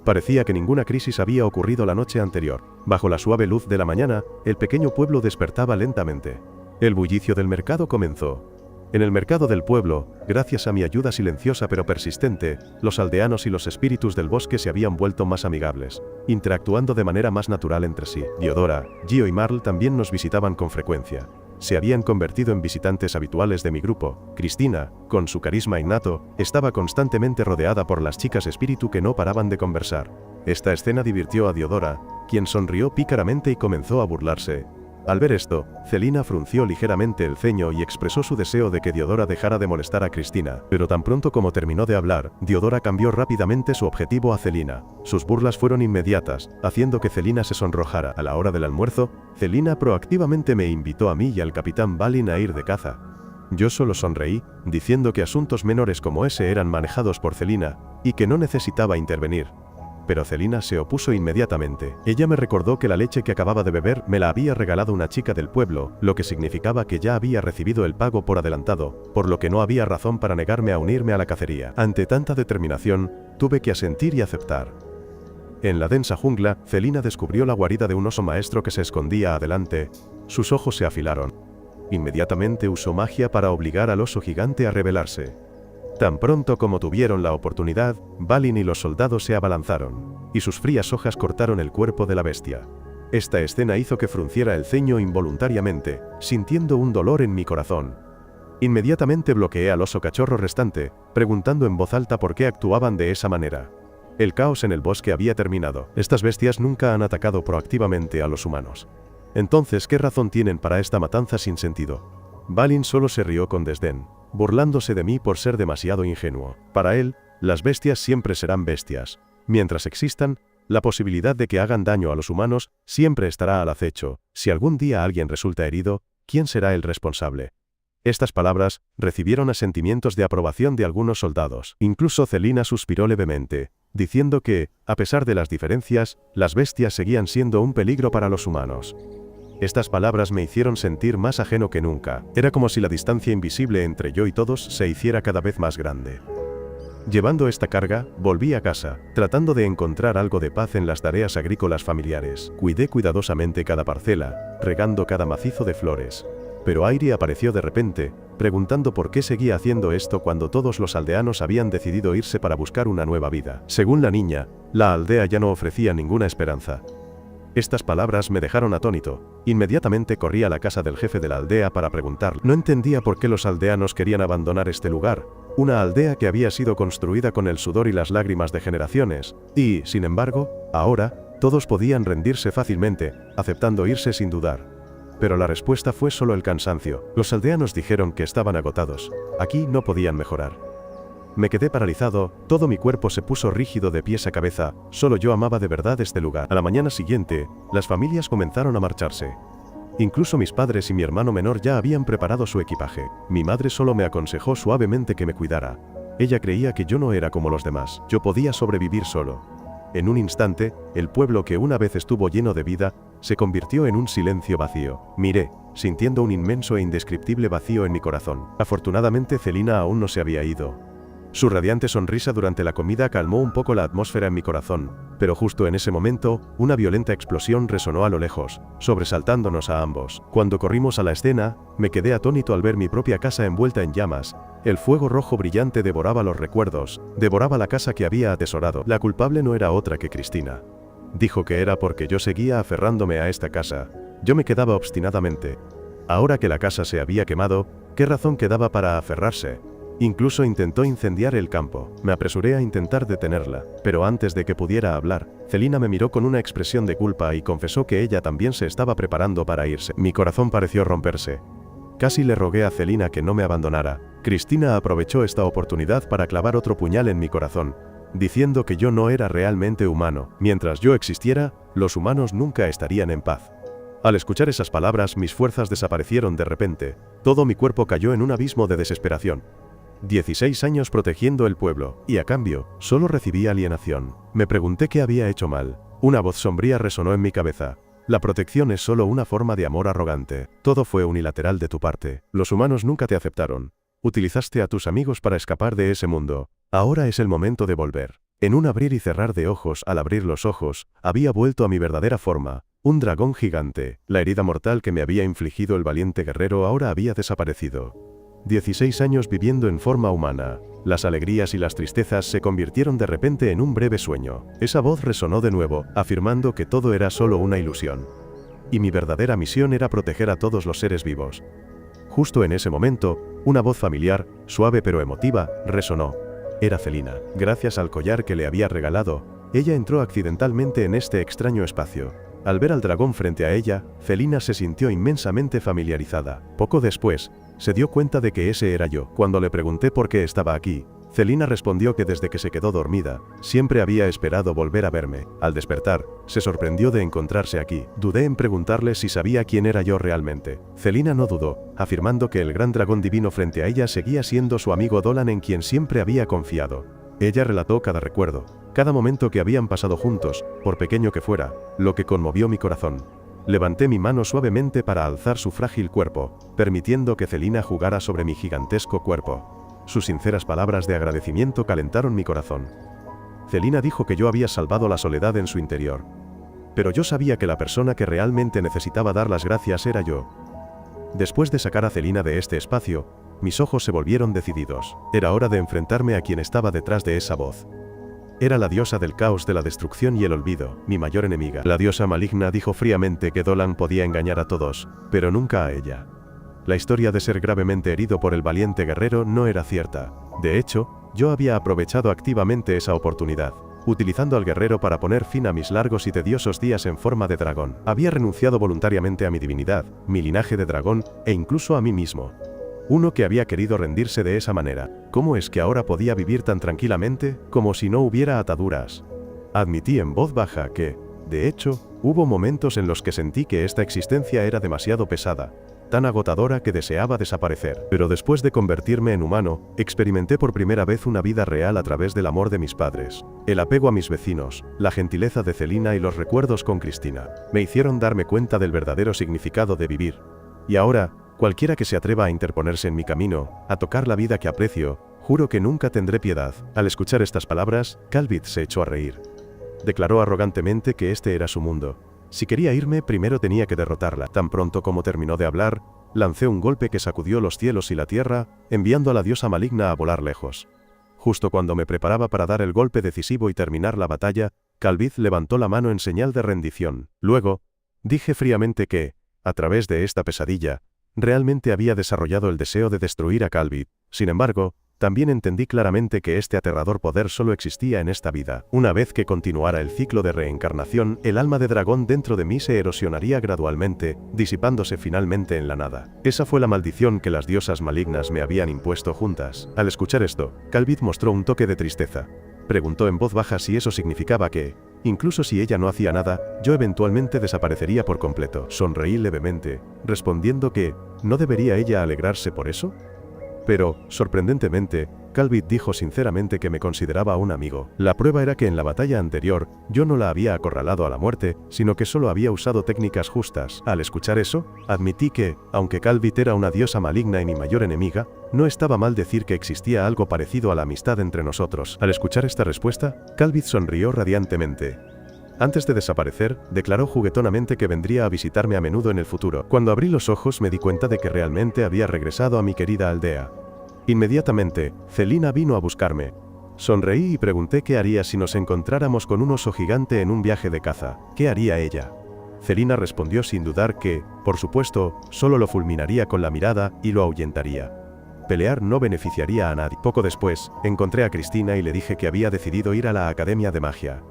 Parecía que ninguna crisis había ocurrido la noche anterior. Bajo la suave luz de la mañana, el pequeño pueblo despertaba lentamente. El bullicio del mercado comenzó. En el mercado del pueblo, gracias a mi ayuda silenciosa pero persistente, los aldeanos y los espíritus del bosque se habían vuelto más amigables, interactuando de manera más natural entre sí. Diodora, Gio y Marl también nos visitaban con frecuencia. Se habían convertido en visitantes habituales de mi grupo. Cristina, con su carisma innato, estaba constantemente rodeada por las chicas espíritu que no paraban de conversar. Esta escena divirtió a Diodora, quien sonrió pícaramente y comenzó a burlarse. Al ver esto, Celina frunció ligeramente el ceño y expresó su deseo de que Diodora dejara de molestar a Cristina. Pero tan pronto como terminó de hablar, Diodora cambió rápidamente su objetivo a Celina. Sus burlas fueron inmediatas, haciendo que Celina se sonrojara. A la hora del almuerzo, Celina proactivamente me invitó a mí y al capitán Balin a ir de caza. Yo solo sonreí, diciendo que asuntos menores como ese eran manejados por Celina, y que no necesitaba intervenir. Pero Celina se opuso inmediatamente. Ella me recordó que la leche que acababa de beber me la había regalado una chica del pueblo, lo que significaba que ya había recibido el pago por adelantado, por lo que no había razón para negarme a unirme a la cacería. Ante tanta determinación, tuve que asentir y aceptar. En la densa jungla, Celina descubrió la guarida de un oso maestro que se escondía adelante. Sus ojos se afilaron. Inmediatamente usó magia para obligar al oso gigante a rebelarse. Tan pronto como tuvieron la oportunidad, Balin y los soldados se abalanzaron, y sus frías hojas cortaron el cuerpo de la bestia. Esta escena hizo que frunciera el ceño involuntariamente, sintiendo un dolor en mi corazón. Inmediatamente bloqueé al oso cachorro restante, preguntando en voz alta por qué actuaban de esa manera. El caos en el bosque había terminado. Estas bestias nunca han atacado proactivamente a los humanos. Entonces, ¿qué razón tienen para esta matanza sin sentido? Balin solo se rió con desdén, burlándose de mí por ser demasiado ingenuo. Para él, las bestias siempre serán bestias. Mientras existan, la posibilidad de que hagan daño a los humanos siempre estará al acecho. Si algún día alguien resulta herido, ¿quién será el responsable? Estas palabras recibieron asentimientos de aprobación de algunos soldados. Incluso Celina suspiró levemente, diciendo que, a pesar de las diferencias, las bestias seguían siendo un peligro para los humanos. Estas palabras me hicieron sentir más ajeno que nunca. Era como si la distancia invisible entre yo y todos se hiciera cada vez más grande. Llevando esta carga, volví a casa, tratando de encontrar algo de paz en las tareas agrícolas familiares. Cuidé cuidadosamente cada parcela, regando cada macizo de flores. Pero Airi apareció de repente, preguntando por qué seguía haciendo esto cuando todos los aldeanos habían decidido irse para buscar una nueva vida. Según la niña, la aldea ya no ofrecía ninguna esperanza. Estas palabras me dejaron atónito. Inmediatamente corrí a la casa del jefe de la aldea para preguntarle. No entendía por qué los aldeanos querían abandonar este lugar, una aldea que había sido construida con el sudor y las lágrimas de generaciones, y, sin embargo, ahora, todos podían rendirse fácilmente, aceptando irse sin dudar. Pero la respuesta fue solo el cansancio. Los aldeanos dijeron que estaban agotados. Aquí no podían mejorar. Me quedé paralizado, todo mi cuerpo se puso rígido de pies a cabeza, solo yo amaba de verdad este lugar. A la mañana siguiente, las familias comenzaron a marcharse. Incluso mis padres y mi hermano menor ya habían preparado su equipaje. Mi madre solo me aconsejó suavemente que me cuidara. Ella creía que yo no era como los demás, yo podía sobrevivir solo. En un instante, el pueblo que una vez estuvo lleno de vida, se convirtió en un silencio vacío. Miré, sintiendo un inmenso e indescriptible vacío en mi corazón. Afortunadamente Celina aún no se había ido. Su radiante sonrisa durante la comida calmó un poco la atmósfera en mi corazón, pero justo en ese momento, una violenta explosión resonó a lo lejos, sobresaltándonos a ambos. Cuando corrimos a la escena, me quedé atónito al ver mi propia casa envuelta en llamas. El fuego rojo brillante devoraba los recuerdos, devoraba la casa que había atesorado. La culpable no era otra que Cristina. Dijo que era porque yo seguía aferrándome a esta casa. Yo me quedaba obstinadamente. Ahora que la casa se había quemado, ¿qué razón quedaba para aferrarse? Incluso intentó incendiar el campo. Me apresuré a intentar detenerla, pero antes de que pudiera hablar, Celina me miró con una expresión de culpa y confesó que ella también se estaba preparando para irse. Mi corazón pareció romperse. Casi le rogué a Celina que no me abandonara. Cristina aprovechó esta oportunidad para clavar otro puñal en mi corazón, diciendo que yo no era realmente humano. Mientras yo existiera, los humanos nunca estarían en paz. Al escuchar esas palabras, mis fuerzas desaparecieron de repente. Todo mi cuerpo cayó en un abismo de desesperación. 16 años protegiendo el pueblo, y a cambio, solo recibí alienación. Me pregunté qué había hecho mal. Una voz sombría resonó en mi cabeza. La protección es solo una forma de amor arrogante. Todo fue unilateral de tu parte. Los humanos nunca te aceptaron. Utilizaste a tus amigos para escapar de ese mundo. Ahora es el momento de volver. En un abrir y cerrar de ojos, al abrir los ojos, había vuelto a mi verdadera forma. Un dragón gigante. La herida mortal que me había infligido el valiente guerrero ahora había desaparecido. 16 años viviendo en forma humana. Las alegrías y las tristezas se convirtieron de repente en un breve sueño. Esa voz resonó de nuevo, afirmando que todo era solo una ilusión. Y mi verdadera misión era proteger a todos los seres vivos. Justo en ese momento, una voz familiar, suave pero emotiva, resonó. Era Celina. Gracias al collar que le había regalado, ella entró accidentalmente en este extraño espacio. Al ver al dragón frente a ella, Celina se sintió inmensamente familiarizada. Poco después, se dio cuenta de que ese era yo. Cuando le pregunté por qué estaba aquí, Celina respondió que desde que se quedó dormida, siempre había esperado volver a verme. Al despertar, se sorprendió de encontrarse aquí. Dudé en preguntarle si sabía quién era yo realmente. Celina no dudó, afirmando que el gran dragón divino frente a ella seguía siendo su amigo Dolan en quien siempre había confiado. Ella relató cada recuerdo, cada momento que habían pasado juntos, por pequeño que fuera, lo que conmovió mi corazón. Levanté mi mano suavemente para alzar su frágil cuerpo, permitiendo que Celina jugara sobre mi gigantesco cuerpo. Sus sinceras palabras de agradecimiento calentaron mi corazón. Celina dijo que yo había salvado la soledad en su interior. Pero yo sabía que la persona que realmente necesitaba dar las gracias era yo. Después de sacar a Celina de este espacio, mis ojos se volvieron decididos. Era hora de enfrentarme a quien estaba detrás de esa voz. Era la diosa del caos, de la destrucción y el olvido, mi mayor enemiga. La diosa maligna dijo fríamente que Dolan podía engañar a todos, pero nunca a ella. La historia de ser gravemente herido por el valiente guerrero no era cierta. De hecho, yo había aprovechado activamente esa oportunidad, utilizando al guerrero para poner fin a mis largos y tediosos días en forma de dragón. Había renunciado voluntariamente a mi divinidad, mi linaje de dragón, e incluso a mí mismo. Uno que había querido rendirse de esa manera. ¿Cómo es que ahora podía vivir tan tranquilamente, como si no hubiera ataduras? Admití en voz baja que, de hecho, hubo momentos en los que sentí que esta existencia era demasiado pesada, tan agotadora que deseaba desaparecer. Pero después de convertirme en humano, experimenté por primera vez una vida real a través del amor de mis padres. El apego a mis vecinos, la gentileza de Celina y los recuerdos con Cristina, me hicieron darme cuenta del verdadero significado de vivir. Y ahora, cualquiera que se atreva a interponerse en mi camino, a tocar la vida que aprecio, juro que nunca tendré piedad. Al escuchar estas palabras, Calvit se echó a reír. Declaró arrogantemente que este era su mundo. Si quería irme, primero tenía que derrotarla. Tan pronto como terminó de hablar, lancé un golpe que sacudió los cielos y la tierra, enviando a la diosa maligna a volar lejos. Justo cuando me preparaba para dar el golpe decisivo y terminar la batalla, Calvid levantó la mano en señal de rendición. Luego, dije fríamente que, a través de esta pesadilla, realmente había desarrollado el deseo de destruir a Calvid. Sin embargo, también entendí claramente que este aterrador poder solo existía en esta vida. Una vez que continuara el ciclo de reencarnación, el alma de dragón dentro de mí se erosionaría gradualmente, disipándose finalmente en la nada. Esa fue la maldición que las diosas malignas me habían impuesto juntas. Al escuchar esto, Calvid mostró un toque de tristeza. Preguntó en voz baja si eso significaba que, incluso si ella no hacía nada, yo eventualmente desaparecería por completo. Sonreí levemente, respondiendo que, ¿no debería ella alegrarse por eso? Pero, sorprendentemente, Calvid dijo sinceramente que me consideraba un amigo. La prueba era que en la batalla anterior, yo no la había acorralado a la muerte, sino que solo había usado técnicas justas. Al escuchar eso, admití que, aunque Calvid era una diosa maligna y mi mayor enemiga, no estaba mal decir que existía algo parecido a la amistad entre nosotros. Al escuchar esta respuesta, Calvid sonrió radiantemente. Antes de desaparecer, declaró juguetonamente que vendría a visitarme a menudo en el futuro. Cuando abrí los ojos me di cuenta de que realmente había regresado a mi querida aldea. Inmediatamente, Celina vino a buscarme. Sonreí y pregunté qué haría si nos encontráramos con un oso gigante en un viaje de caza. ¿Qué haría ella? Celina respondió sin dudar que, por supuesto, solo lo fulminaría con la mirada y lo ahuyentaría. Pelear no beneficiaría a nadie. Poco después, encontré a Cristina y le dije que había decidido ir a la Academia de Magia.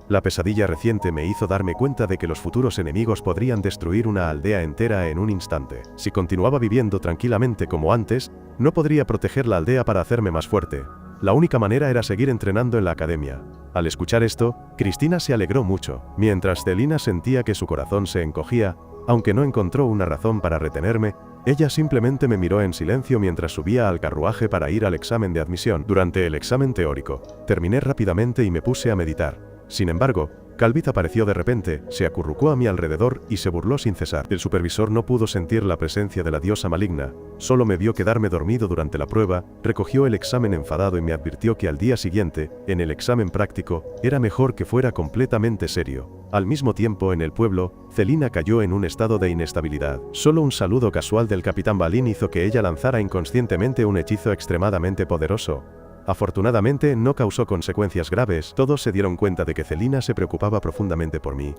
La pesadilla reciente me hizo darme cuenta de que los futuros enemigos podrían destruir una aldea entera en un instante. Si continuaba viviendo tranquilamente como antes, no podría proteger la aldea para hacerme más fuerte. La única manera era seguir entrenando en la academia. Al escuchar esto, Cristina se alegró mucho, mientras Celina sentía que su corazón se encogía. Aunque no encontró una razón para retenerme, ella simplemente me miró en silencio mientras subía al carruaje para ir al examen de admisión. Durante el examen teórico, terminé rápidamente y me puse a meditar. Sin embargo, Calvid apareció de repente, se acurrucó a mi alrededor y se burló sin cesar. El supervisor no pudo sentir la presencia de la diosa maligna, solo me vio quedarme dormido durante la prueba, recogió el examen enfadado y me advirtió que al día siguiente, en el examen práctico, era mejor que fuera completamente serio. Al mismo tiempo, en el pueblo, Celina cayó en un estado de inestabilidad. Solo un saludo casual del capitán Balin hizo que ella lanzara inconscientemente un hechizo extremadamente poderoso. Afortunadamente no causó consecuencias graves, todos se dieron cuenta de que Celina se preocupaba profundamente por mí.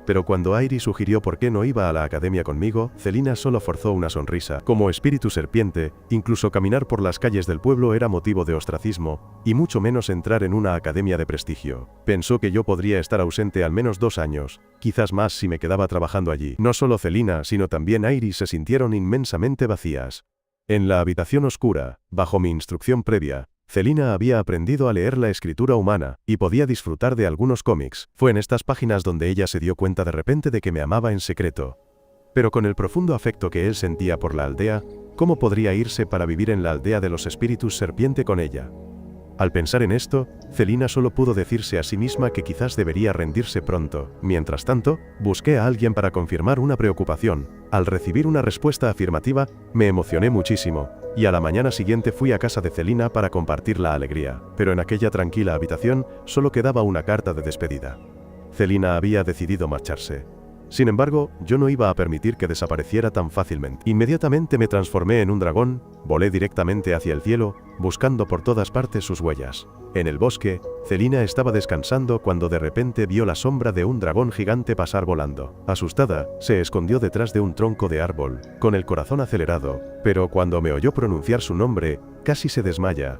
Pero cuando Airi sugirió por qué no iba a la academia conmigo, Celina solo forzó una sonrisa. Como espíritu serpiente, incluso caminar por las calles del pueblo era motivo de ostracismo, y mucho menos entrar en una academia de prestigio. Pensó que yo podría estar ausente al menos 2 años, quizás más si me quedaba trabajando allí. No solo Celina, sino también Airi se sintieron inmensamente vacías. En la habitación oscura, bajo mi instrucción previa, Celina había aprendido a leer la escritura humana, y podía disfrutar de algunos cómics. Fue en estas páginas donde ella se dio cuenta de repente de que me amaba en secreto. Pero con el profundo afecto que él sentía por la aldea, ¿cómo podría irse para vivir en la aldea de los espíritus serpiente con ella? Al pensar en esto, Celina solo pudo decirse a sí misma que quizás debería rendirse pronto. Mientras tanto, busqué a alguien para confirmar una preocupación. Al recibir una respuesta afirmativa, me emocioné muchísimo, y a la mañana siguiente fui a casa de Celina para compartir la alegría. Pero en aquella tranquila habitación, solo quedaba una carta de despedida. Celina había decidido marcharse. Sin embargo, yo no iba a permitir que desapareciera tan fácilmente. Inmediatamente me transformé en un dragón, volé directamente hacia el cielo, buscando por todas partes sus huellas. En el bosque, Celina estaba descansando cuando de repente vio la sombra de un dragón gigante pasar volando. Asustada, se escondió detrás de un tronco de árbol, con el corazón acelerado, pero cuando me oyó pronunciar su nombre, casi se desmaya.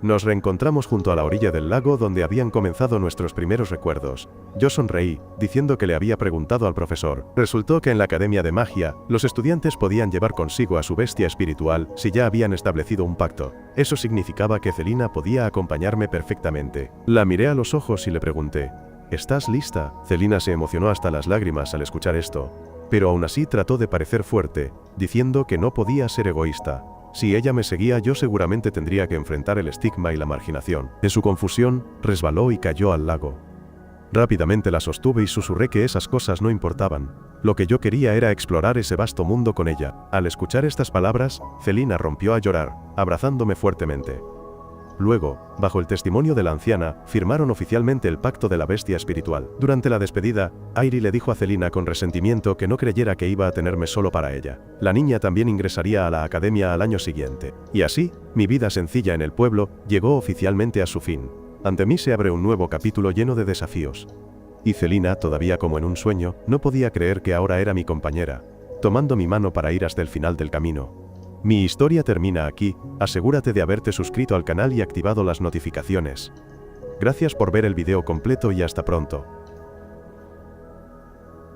Nos reencontramos junto a la orilla del lago donde habían comenzado nuestros primeros recuerdos. Yo sonreí, diciendo que le había preguntado al profesor. Resultó que en la Academia de Magia, los estudiantes podían llevar consigo a su bestia espiritual si ya habían establecido un pacto. Eso significaba que Celina podía acompañarme perfectamente. La miré a los ojos y le pregunté, ¿estás lista? Celina se emocionó hasta las lágrimas al escuchar esto, pero aún así trató de parecer fuerte, diciendo que no podía ser egoísta. Si ella me seguía, yo seguramente tendría que enfrentar el estigma y la marginación. En su confusión, resbaló y cayó al lago. Rápidamente la sostuve y susurré que esas cosas no importaban. Lo que yo quería era explorar ese vasto mundo con ella. Al escuchar estas palabras, Celina rompió a llorar, abrazándome fuertemente. Luego, bajo el testimonio de la anciana, firmaron oficialmente el pacto de la bestia espiritual. Durante la despedida, Airi le dijo a Celina con resentimiento que no creyera que iba a tenerme solo para ella. La niña también ingresaría a la academia al año siguiente. Y así, mi vida sencilla en el pueblo llegó oficialmente a su fin. Ante mí se abre un nuevo capítulo lleno de desafíos. Y Celina, todavía como en un sueño, no podía creer que ahora era mi compañera, tomando mi mano para ir hasta el final del camino. Mi historia termina aquí, asegúrate de haberte suscrito al canal y activado las notificaciones. Gracias por ver el video completo y hasta pronto.